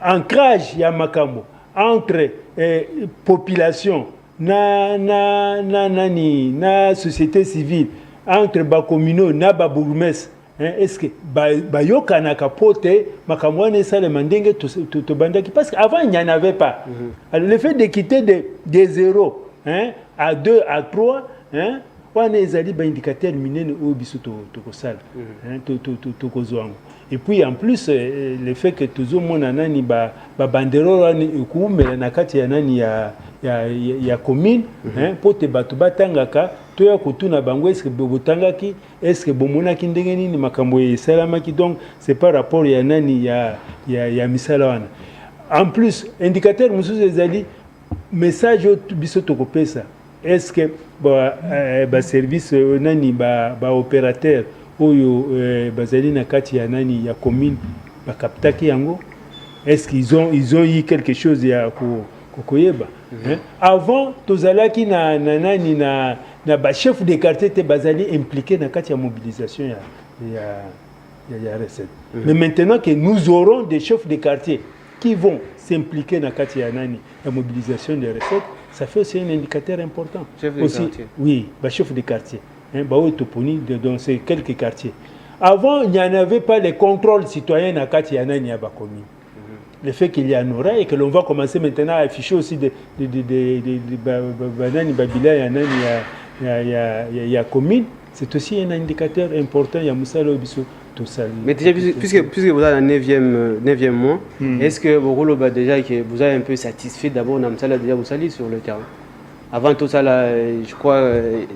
ancrage ya makambo entre population na société civile, entre ba communaux na ba bourgmestre, est-ce que ba yokana kapote makambo wana salema ndenge to bandaki, parce qu'avant il n'y en avait pas. Alors le fait de quitter de 0 à 2 à 3 wana ezali ba indicateur minene o biso to kosala to kozwango. Et puis en plus le fait que toujours mona nani ba banderole ni kuumela na kati ya nani ya commune pour te batu batangaka to ya kutuna bango, est-ce que botangaki, est-ce que bomonaki ndenge nini makambo ya salamaki. Donc c'est par rapport ya nani ya misala wana. En plus indicateur mususu ezali message biso to kopesa, est-ce que ba service nani ba opérateur oyo bazali na kati ya nani ya commune bakaptaki yango, est-ce qu'ils ont eu quelque chose ya kokoyeba. Avant tozalaki na nani na ba chef de quartier te bazali impliqué na kati ya mobilisation ya recette. Mais maintenant que nous aurons des chefs de quartier qui vont s'impliquer na kati ya nani la mobilisation des recettes, ça fait aussi un indicateur important.
Chef de
aussi,
quartier.
Oui, bah chef de quartier. Toponi dans ces quelques quartiers. Avant, il n'y en avait pas les contrôles citoyens à Katiana ni à Bakomi. Le fait qu'il y en aura et que l'on va commencer maintenant à afficher aussi des bananes, babila, il y a commune, c'est aussi un indicateur important. Il y a Moussa Lobiso, tout ça.
Mais déjà, puisque vous êtes dans le 9e mois, est-ce que vous roulez déjà que vous êtes un peu satisfait d'abord déjà vous salez sur le terrain? Avant tout ça, là, je crois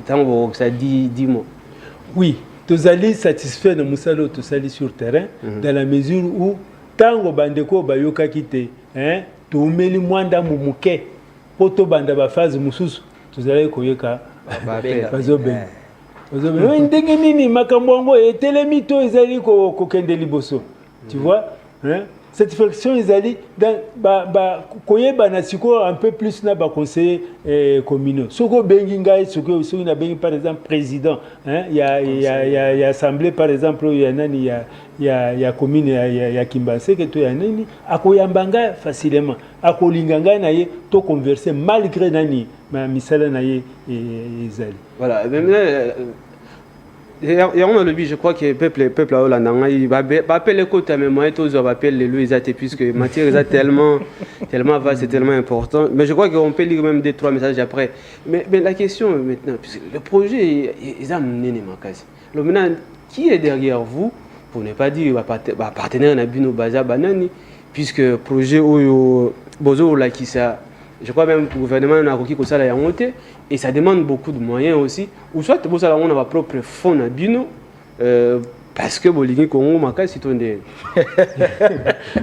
que ça 10 mois.
Oui, tous allés satisfaits de Moussalo, tous allés sur le terrain, dans la mesure où, tant que Bandeko Bayoka quitté, tu mets le moins d'amouké, pour tout banda ba phase Moussous, tous allés Koyoka, Bazoben. Bazoben, Ndengenini, Makambongo, et Télémito, ils allaient Kokende Liboso. Tu vois? Satisfaction ils allaient dans koyeba na siko un peu plus na ba conseiller communaux. Soko benginga soko na bengi par exemple président, il y a assemblée par exemple il y a nani il y a commune il y a Kimbanse que to ya nani akoyambanga facilement akolinganga na ye to converser malgré nani ma misala na ye ezali. Voilà,
on a le but, je crois que le peuple a il va appeler les côtes, mais moi, tous va appeler les loups, puisque matière est tellement vaste, c'est tellement important. Mais je crois qu'on peut lire même 2-3 messages après. Mais la question maintenant, puisque le projet, ils ont mené ma case. Maintenant, qui est derrière vous, pour ne pas dire partenaire à Bino Baza Banani, puisque le projet Bozo là qui ça. Je crois même que le gouvernement a requis que ça a monté et ça demande beaucoup de moyens aussi. Ou soit on a notre propre fonds à Bino parce que Bolingui Congo Makai c'est ton dé.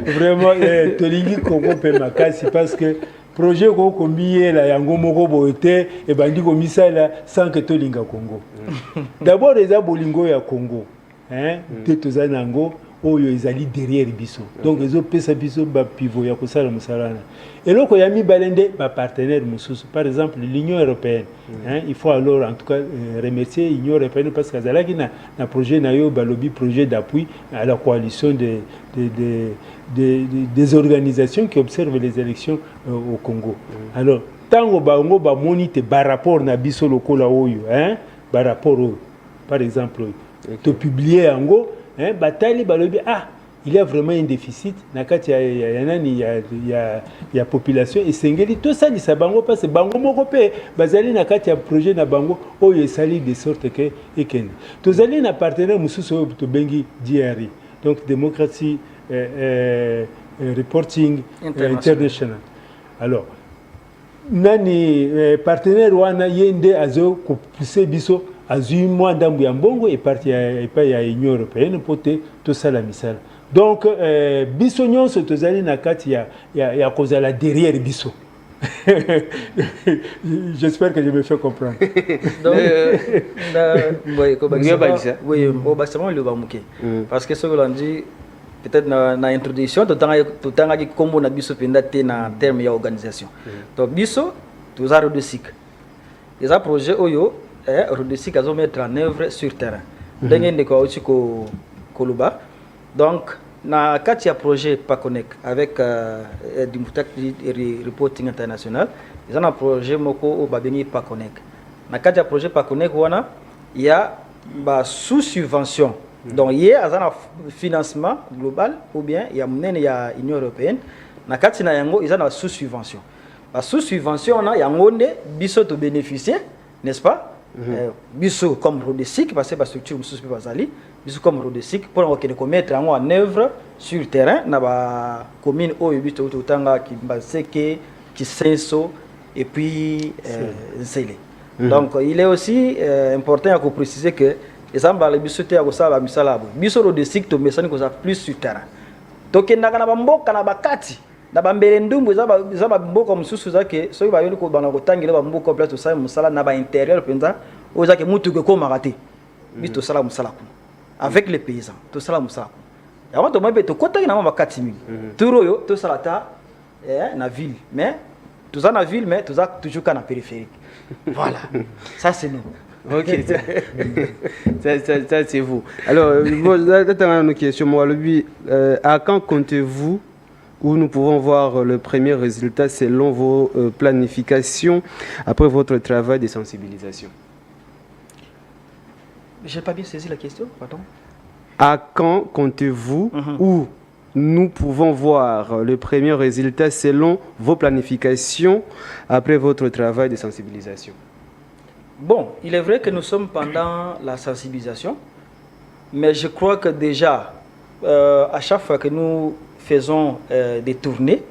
Vraiment, Tolingi Congo peut Makai parce que projet ko combien la yango moko boete et bandi ko misala sans que Tolinga Congo. D'abord les abolingo ya Congo, tetozanango oyo ezali derrière biso. Donc les autres pesa biso ba pivot ya kosala musalana. Et loko ya mi balende ba partenaire mususu par exemple l'Union européenne. Il faut alors en tout cas remercier l'Union européenne parce que azalaki na projet na yo ba lobby projet d'appui à la coalition des organisations qui observent les élections au Congo. Alors tango bango ba monite ba rapport na biso lokola oyo ba rapport oyo par exemple to publier ango batali balobi il y a vraiment un déficit. Il y a population et Sengeli, tout ça, ça bango parce que bango mokopé, bazali na kati ya projet na bango, oh il sali de sorte que eken. Tous allez na partenaire mususu to bengi DRI, donc démocratie reporting international. Alors nani partenaire wana yende azo ko pousser biso azui moi ndambu ya mbongo et parti ya Union européenne pote tout ça la misala. Donc biso nyonso tozali na kati ya kozala derrière biso. J'espère que je me fais comprendre.
Donc oui, au bâtiment le bamuke parce que ce que l'on dit peut-être na introduction tout temps qui combo na biso penda te na terme ya organisation. Donc biso tous a Rodesic. Les projets oyo Rodesic a mettre en œuvre sur terrain. Ndenge ndeko aussi ko koluba. Donc na kati ya projet Paconek avec du reporting international, ils ont un projet moko au babengi Paconek. Na kati ya projet Paconek wana il y a sous subvention. Donc il y a un financement global ou bien il y a l'Union européenne. Na kati na yango ils ont sous subvention. La sous subvention on a yangonde biso to bénéficier, n'est-ce pas? Biso comme Rodesic parce que la structure mususu bazali biso comme Rodesic pour mettre en œuvre sur le terrain na ba commune oyo biso totanga ki Mbaseke ki Senso et puis Nzele. Donc il est aussi important à préciser que les ambales biso te akosala misala biso Rodesic to mesani ko plus sur terrain. Tokendaka na bamboka na bakati na bambele ndumbu za ba mboka mususu zake soki bayoli ko bana kotangela ba mboka place to sa musala na ba intérieur penza o zake mutu ko maraté biso sala musala ku avec les paysans to sala musala ku ya wato mabe to kotaki na bakati mingi turoyo to sala ta na ville mais tout ça na ville mais tout ça toujours na périphérique. Voilà. Ça c'est nous.
Ok, ça c'est vous. Alors, là, une question. Moi, à quand comptez-vous où nous pouvons voir le premier résultat selon vos planifications après votre travail de sensibilisation?
Je n'ai pas bien saisi la question, pardon.
À quand comptez-vous où nous pouvons voir le premier résultat selon vos planifications après votre travail de sensibilisation?
Bon, il est vrai que nous sommes pendant la sensibilisation, mais je crois que déjà, à chaque fois que nous faisons des tournées,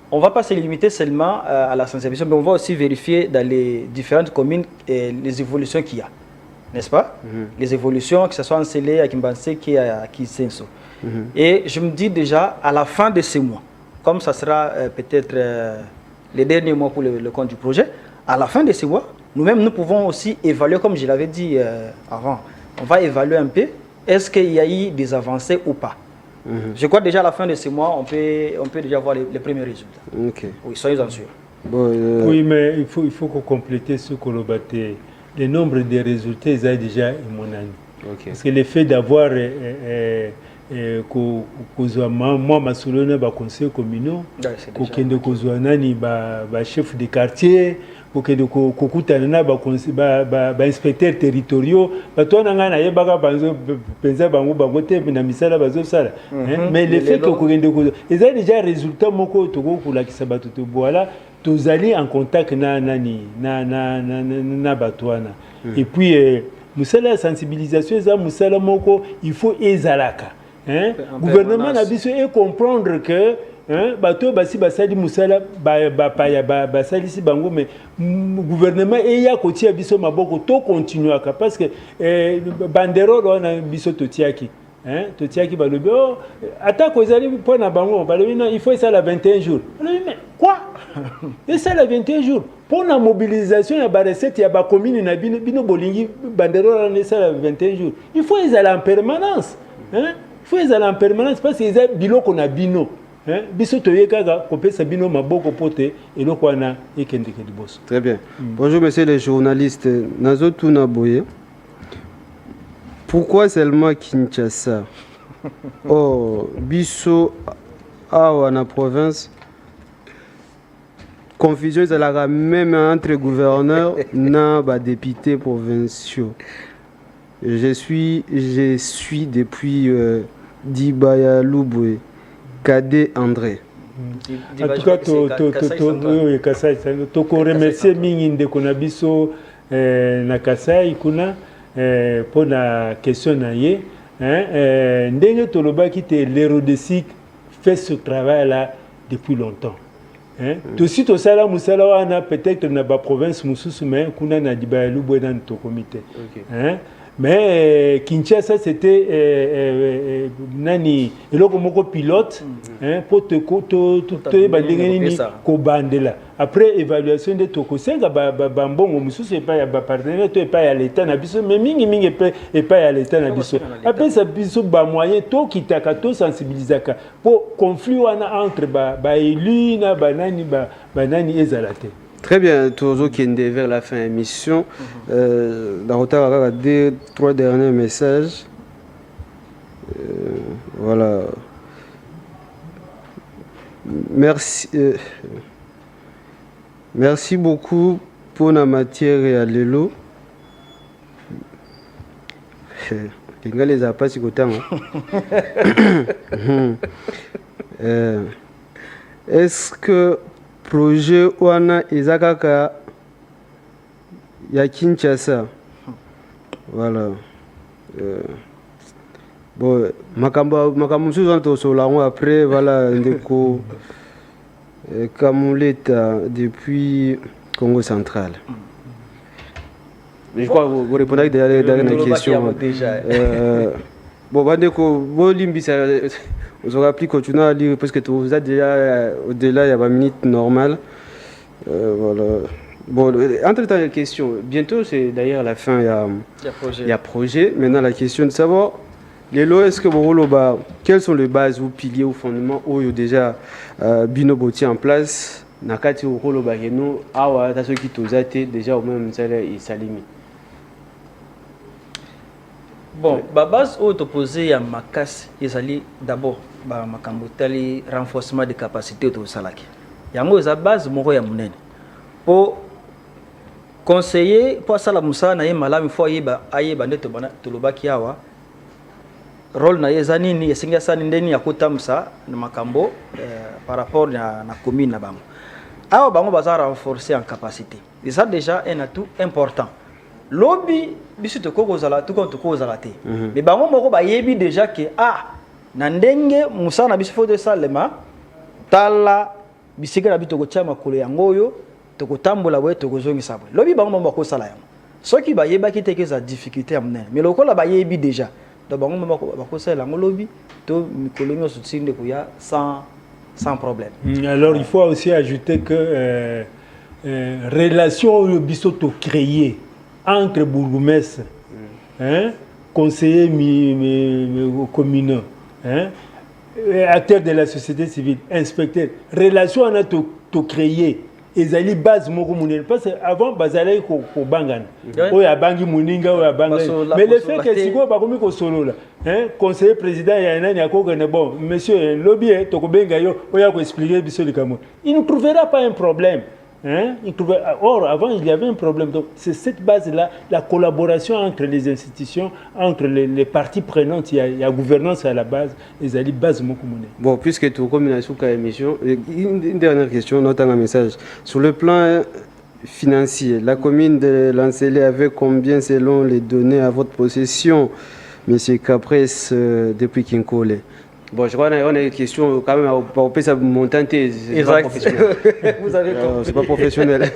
on ne va pas se limiter seulement à la sensibilisation, mais on va aussi vérifier dans les différentes communes les évolutions qu'il y a, n'est-ce pas? Les évolutions, que ce soit en Sélé, à Kimbanseke, à Kisenso. Et je me dis déjà, à la fin de ce mois, comme ça sera peut-être les derniers mois pour le compte du projet, à la fin de ce mois, nous-mêmes, nous pouvons aussi évaluer, comme je l'avais dit avant, on va évaluer un peu, est-ce qu'il y a eu des avancées ou pas. Je crois déjà à la fin de ce mois, on peut déjà voir les premiers résultats.
Okay.
Oui, soyez-en sûrs.
Oui, mais il faut qu'on complète ce qu'on a battu. Le nombre de résultats est déjà mon année.
Okay.
Parce que le fait d'avoir moi ma solona ba conseil communal ko kende ko nani ba chef de quartier ko kende ko kutana na ba inspecteur territoriaux ba to na ngana yebaka banzo penza bango te na misala bazo sala mais le fait que ko kende ko ils ont déjà résultat moko to ko la kisaba to voilà tozali en contact na batwana et puis musala sensibilisation za musala moko il faut ezalaka. Gouvernement a besoin de comprendre que bateau basi basali musala basali si bango mais gouvernement eya kotia biso maboko to continuer parce que banderole on biso totiaki totiaki balobi attaque aux alliés pour na bango balobi non il faut ça la 21 jours mais quoi et ça la 21 jours pour la mobilisation ya ba recette ya ba commune na bino bolingi banderole on ça la 21 jours il faut ils aller en permanence il faut aller en permanence parce que c'est biloko na bino biso toyekaka kopesa bino maboko pote eloko wana ekendeke liboso.
Très bien. Bonjour monsieur les journalistes. Nazo tuna boye. Pourquoi seulement Kinshasa? Oh, biso awa na province confusion ezalaka même entre gouverneurs na ba députés provinciaux. Je suis depuis Dibaya Louboué, Kade André.
En tout cas, tu remercier mingi ndeko na biso na Kasai kuna pour la question na ye. Ndenge tolobaki te l'Hérodesic fait ce travail là depuis longtemps. Tout si to sala musala wana peut-être na ba province mususu mais kuna na Dibaya Louboué dans to comité. Mais Kinshasa c'était nani eloko moko pilote pour te bandengeni ko bandela après évaluation de toko senga ba mbongo mususu pas ya ba partenaire to pas ya l'état na biso mais mingi pas ya l'état na biso après ça biso ba moyen to kitaka to sensibilisaka pour conflit wana entre ba élu na banani banani ezalate.
Très bien, Tozo Kende vers la fin de l'émission. Dans retard à 2-3 derniers messages. Voilà. Merci. Merci beaucoup pour la matière et à l'élo. Les gars les a pas si autant. Est-ce que projet wana ezakaka ya Kinshasa voilà bon makambo mususu to solango après voilà ndeko Kamuleta depuis Congo central. Mais je crois que vous répondez derrière la question. Bon bandeko bolimbisa vous aurez appris continuer à lire parce que vous êtes déjà au-delà, il y a 20 minutes normales. Voilà. Bon, entre-temps, il y a une question. Bientôt, c'est d'ailleurs la fin, il y a projet. Maintenant, la question de savoir, les lois, est-ce que vous quelles sont les bases ou piliers ou fondements où il y a déjà Bino Boti en place? Nakati ou Rolo Bageno, Awa, t'as ceux qui t'ont été déjà au même salaire et salimi.
Bon, la base où tu posé à Makas, ils d'abord makambo tali renforcement de capacité to salaki. Yango za base moko ya munene. Pour conseiller pour sala musa na ye malami fo yeba ayeba ndeto bana tolobaki awa. Rôle na yeza nini esinga sani ndeni ya kutamsa na makambo par rapport na commune na bango. Awa bango baza renforcer en capacité. Et ça déjà un atout important. Lobby bisu to koko zala tout comme to koko zala te. Mais bango moko ba yebi déjà que nandenge musa na bisu de salema tala bisika na bitoko tia makolo yangoyo toko tambola we toko zongisa bwe. Lobby bango moko ko sala yango. Soki ba yeba ki te ke za difficulté amnene. Mais lokola ba yebi déjà. Donc bango moko ba ko sala yango lobby to mikolo nyo sutinde ko ya sans problème.
Alors il faut aussi ajouter que relation au bisoto créé entre bourgmestre, conseillers communaux, acteurs de la société civile, inspecteurs, relation à tout créer. Ils allaient base moko munene parce qu'avant bazalay ko bangana. Oya bangi muninga oya bangi. Mais le fait que siko ba komi ko solo là, conseiller président ya nani akoko ne bon monsieur lobby to ko benga yo oya ko expliquer biso likamo. Il ne trouvera pas un problème. Or, avant, il y avait un problème. Donc, c'est cette base-là, la collaboration entre les institutions, entre les parties prenantes. Il y a gouvernance à la base, et il y a base commune.
Bon, puisque tu as sur la émission, une dernière question, notant un message. Sur le plan financier, la commune de Lancélé avait combien selon les données à votre possession, M. Capres, depuis Kinkole? Bon, je crois qu'on a une question quand même pour payer sa montante. C'est pas professionnel.
Vous avez
c'est pas professionnel.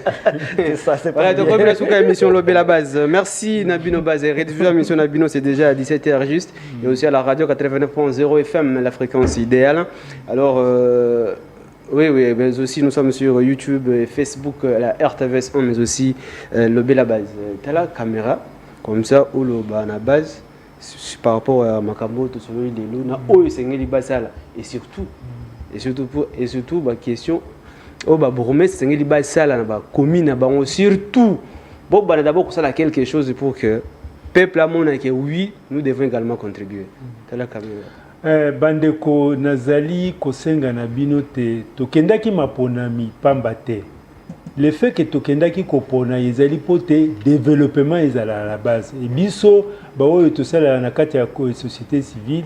Ça, c'est pas
voilà, donc, comme la émission Lobé la base. Merci Nabino Base. Rédiger la mission Nabino, c'est déjà à 17h juste. Et aussi à la radio 89.0 FM, la fréquence idéale. Alors, oui, mais aussi nous sommes sur YouTube et Facebook, la RTVS1, mais aussi Lobé la base. Tu as la caméra, comme ça, ou le bas la base. Par rapport à Makambo, tout celui de l'eau, et surtout, ma question, surtout, d'abord, ça quelque chose pour que peuple a que oui, nous devons également contribuer.
Bandeko Nazali Kosenga Nabinote, Tokendaki Maponami Pambate. Le fait que Tokendaki Kopona, ils allaient porter développement, ils allaient à la base. Et biso, tout ça, la société civile,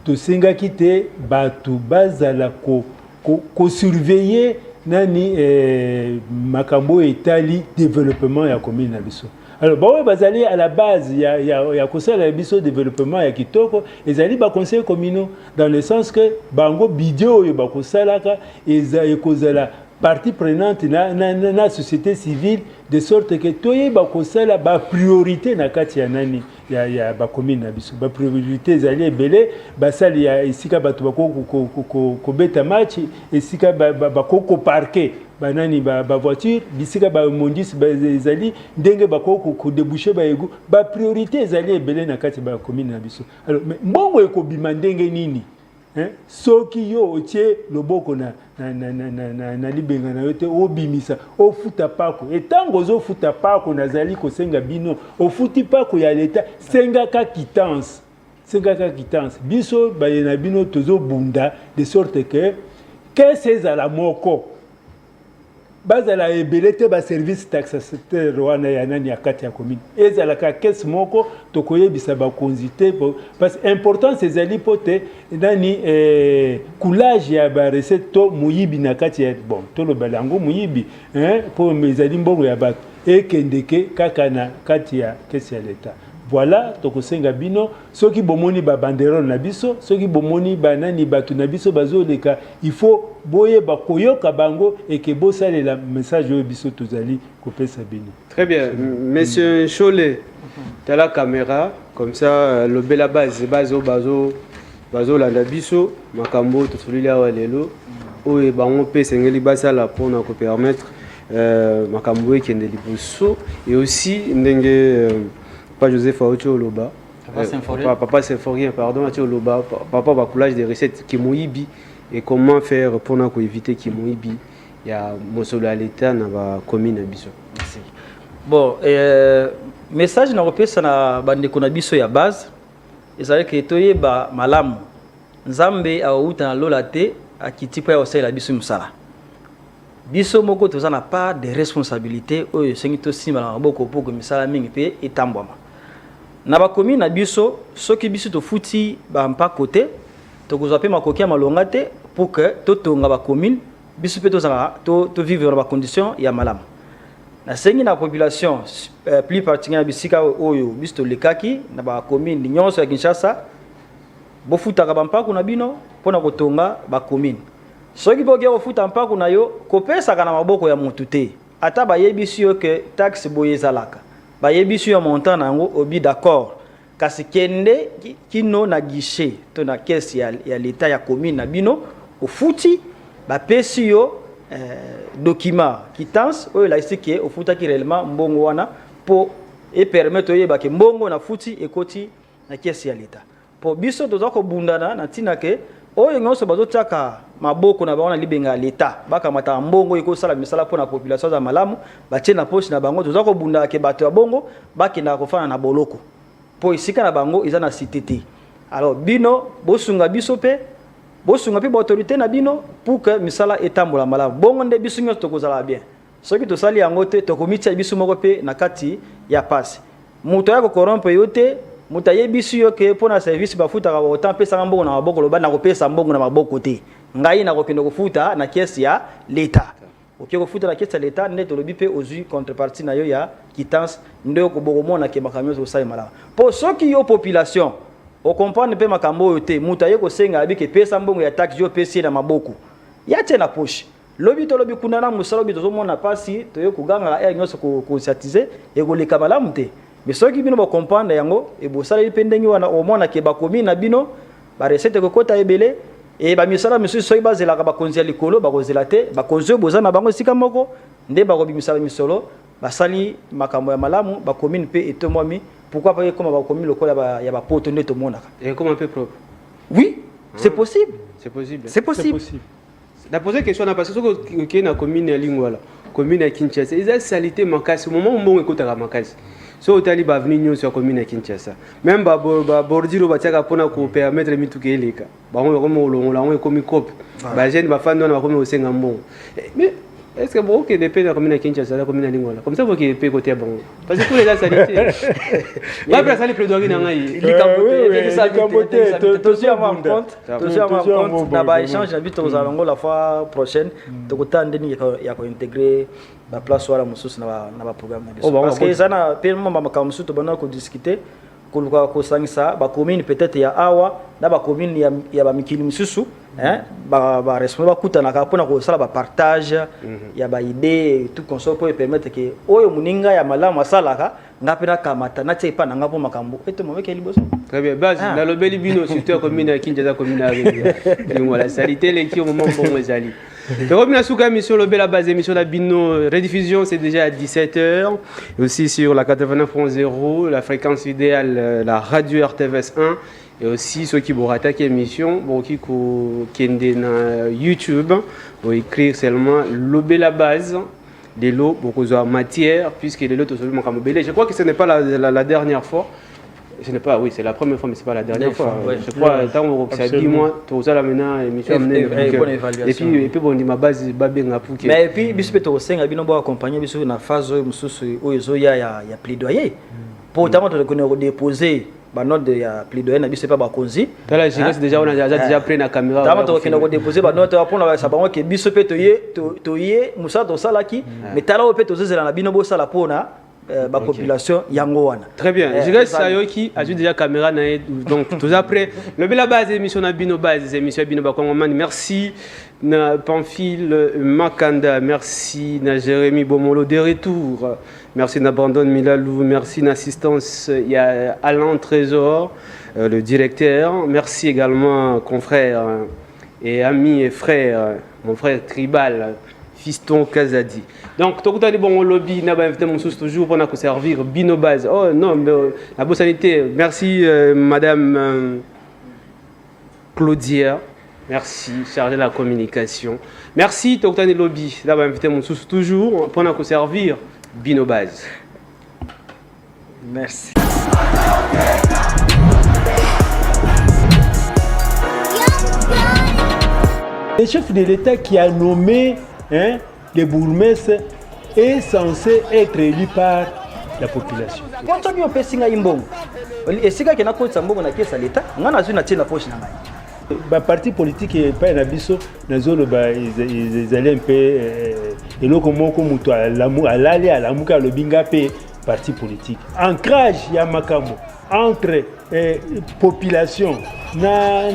tosengaki te bato bazala ko surveiller nani makambo etali développement ya commune na biso. Alors bawe bazali à la base ya kosala biso développement ya kitoko ezali ba conseil communaux dans le sens que bango budget oyo bakosalaka ekozala partie prenante na société civile de sorte que toye bakosala ba priorité na kati ya nani ya ba commune na biso ba priorité ezali ebele basali ya esika bato bako beta match esika bako parquer banani ba voiture bisika ba mondis ezali ndenge bako ko déboucher ba ego ba priorité ezali ebele na kati ba commune na biso. Alors mbongo ekobima ndenge nini soki yo otie loboko na libenga na yote obimisa ofuta pako etango ozofuta pako nazali kosenga bino ofuti pako ya leta senga ka quittance biso bayena bino tozo bunda de sorte que ezala moko bazala ebelete ba service taxateur wana ya nani ya kati ya commune ezala ka caisse moko tokoyebisa ba konzite parce importance ezali pote nani coulage ya ba recette to muyibi na kati ya bon to lo balango muyibi pour ezali mbongo ya bato ekendeke kaka na kati ya caisse ya leta. Voilà, tokosenga bino soki bomoni ba banderole na biso soki bomoni banani batu na biso bazoleka il faut boye bakoyoka bango et que bosale la message au biso tozali kopesa bino.
Très bien, monsieur Cholet, tu as la caméra comme ça le bela base bazo la biso makambo to celui-là walelo oye bango pe sengeli basala pona ko permettre makambo ekende liboso et aussi ndenge Papa Joseph Aocho Oloba, Papa Symphorien, pardon, Aocho Oloba, Papa va coulage des recettes qui moibi et comment faire pour éviter qui moibi. Il y a Mosolo à l'État dans la commune à Bisso.
Merci. Bon, message na repé ça na bande konabiso ya base. Ezali que toye ba malamu. Nzambe a outa na lolate akitipa ya osela biso musala. Biso moko tozana pas de responsabilité oyo sengi to simba na boko poko misala mingi pe etambwama. Na ba commune na biso soki biso to futi ba mpa côté to kozwa pe makoki ya malonga te pour que to tonga ba commune biso pe to vivre dans ba condition ya malamu. Na sengi na population plus particulièrement bisika oyo biso to lekaki na ba commune nyonso ya Kinshasa bo futa ka ba mpa kuna bino pona ko tonga ba commune. Soki boge ofuta mpa kuna yo kopesa kana maboko ya mutu te ata bayebisi yo ke taxe boyezalaka bayebisi yo montant nango obi d'accord kasi kende kino na guichet to na caisse ya l'état ya commune na bino ofuti bapesi yo document quittance oyo la isiki ofuta ki réellement mbongo wana po e permettre yeba ke mbongo na futi ekoti na caisse ya l'état po biso tozako bundana na tina ke oyo nyonso bazotiaka maboko na bango na libenga l'état bakamata mbongo ekosala misala pona population za malamu batie na poche na bango tozako bunda ke bato ya bongo bakenda kofana na boloko po isika na bango eza na cité. Alors bino bosunga biso pe bosunga pe autorité na bino pour que misala etambola malamu bongo nde biso nyonso tokozala bien soki tosali yango te tokomitia biso moko pe na kati ya passe muto ya ko corrompre yote mutaye biso yo ke pona service bafuta ka autant pesa mbongo na maboko loba na kopesa mbongo na maboko te ngai na kokendo kofuta na caisse ya l'état oki kofuta na caisse ya l'état neto lobi pe ozui contrepartie na yo ya quittance ndio ko bokomona ke makamyo zo sai mala po soki yo population o comprendre pe makambo yo te mutaye ko senga abike pesa mbongo ya taxe yo pesi na maboko ya te na poche lobi to lobi kuna na musalo bi to mona pasi to yo kuganga ya nyoso ko conscientiser e ko leka malamu te mais soki bino ba comprendre yango e bo sala lipendengi wana o mona ke ba commune na bino ba recette ko kota ebele e ba misala misu soki bazela ka ba konzia likolo ba kozela te ba konzio boza na bango sika moko nde ba ko bimisala misolo basali makambo ya malamu ba commune pe etomwami pourquoi pas comme ba commune lokola ya ba poto nde to monaka
et comme un peu propre.
Oui, c'est possible.
C'est possible.
C'est possible.
La poser question na parce que na commune ya Lingwala commune ya Kinshasa ils a salité makasi au moment où mbongo ekotaka makasi so otali ba avenue nyonso ya commune ya Kinshasa même ba bordiro batiaka pona ko permettre mituka eleka bango comme olongola ngo ekomi kope ba jeune ba fandi wana bakomi osenga mbongo mais Est-ce que vous avez des la commune à Kinshasa, la commune à Lingola? Comme ça, vous avez payé côté bon. Parce que pour les salités. Mais après, ça, les plaidoiries dans
il échange habite aux Alongo la fois prochaine. Donc, autant de il y a intégrer la place sur la moussous dans le programme. Parce que ça n'a pas de discuter. Ko sangisa ba commune peut-être ya awa na ba commune ya ba mikili misusu ba responsable kutana ka pona ko sala ba partage ya ba idée tout consort pour permettre que oyo muninga ya malamu asalaka ngapena kamata na tsepa na ngapo makambo ete mo meke liboso.
Très bien, base na lobeli bino surtout commune ya Kinshasa commune avec voilà salité les qui au moment bon ezali. Donc, on a souka émission le bel base émission la bino rediffusion c'est déjà à 17h et aussi sur la 89.0 la fréquence idéale la radio RTVS 1 et aussi ceux qui vont attaquer l'émission bon qui est na YouTube vont écrire seulement le bel base des lots beaucoup de matière puisque les lots sont seulement comme belé. Je crois que ce n'est pas la dernière fois. Ce n'est pas, oui, c'est la première fois, mais ce n'est pas la dernière fois.
Ouais.
Je crois que tant que ça dit, moi, tout ça, là, maintenant, l'émission et puis, bon, ma base,
mais et puis, bisous, tu sais, il y a accompagné bisous na phase où il y a plaidoyer. Pour autant, tu connais déposer. Bah note de plaidoyer na bisous pas ba konzi.
Là, c'est déjà on a déjà pris la caméra.
Tama to kena ko déposer ba note pour na sa bango ke bisous pe toye musa to sala ki mais tala o pe to zela na bino bo sala pona la population yangoana.
Très bien. Je reste à Yoki, a déjà caméra donc tout après le bel base émission na bino base émission bino ba Kongomani. Merci na Pamphile Makanda, merci na Jérémy Bomolo de retour. Merci na Brandon Milalou, merci na assistance il y a Alain Trésor le directeur. Merci également confrère et amis et frères, mon frère Tribal Fiston Kazadi. Donc, tout le monde bon lobby, n'a pas invité mon sous toujours pour nous servir Bino Base. Oh non, la bonne sanité. Merci Madame Claudia. Merci, chargée de la communication. Merci tout le monde lobby, n'a pas invité mon sous toujours pour nous servir Bino Base.
Merci.
Le chef de l'État qui a nommé le bourgmestre est censé être élu par la population.
Quand tu as fait singa imbongo, et c'est que na kotsa mbongo na kesa l'État, ngana zu na tina poche na ngai.
Ba parti politique pa na biso na zolo ba ils allaient un peu et loko moko muto alali alamuka lobinga pe parti politique. Ancrage ya makambo entre population na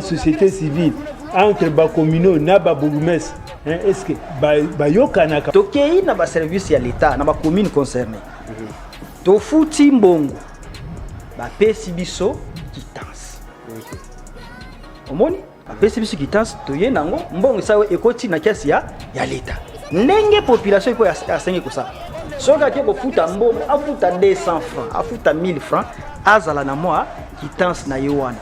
société civile entre ba communaux na ba bourgmestre est-ce que ba yokana ka
tokei na ba service ya l'État na ba commune concernée to futi mbongo ba pesi biso quittance omoni ba pesi biso quittance to ye nango mbongo sawe ekoti na kiasi ya l'État ndenge population iko ya sengi kosa soka ke ko futa mbongo afuta 200 francs afuta 1000 francs azala na moi quittance na yewana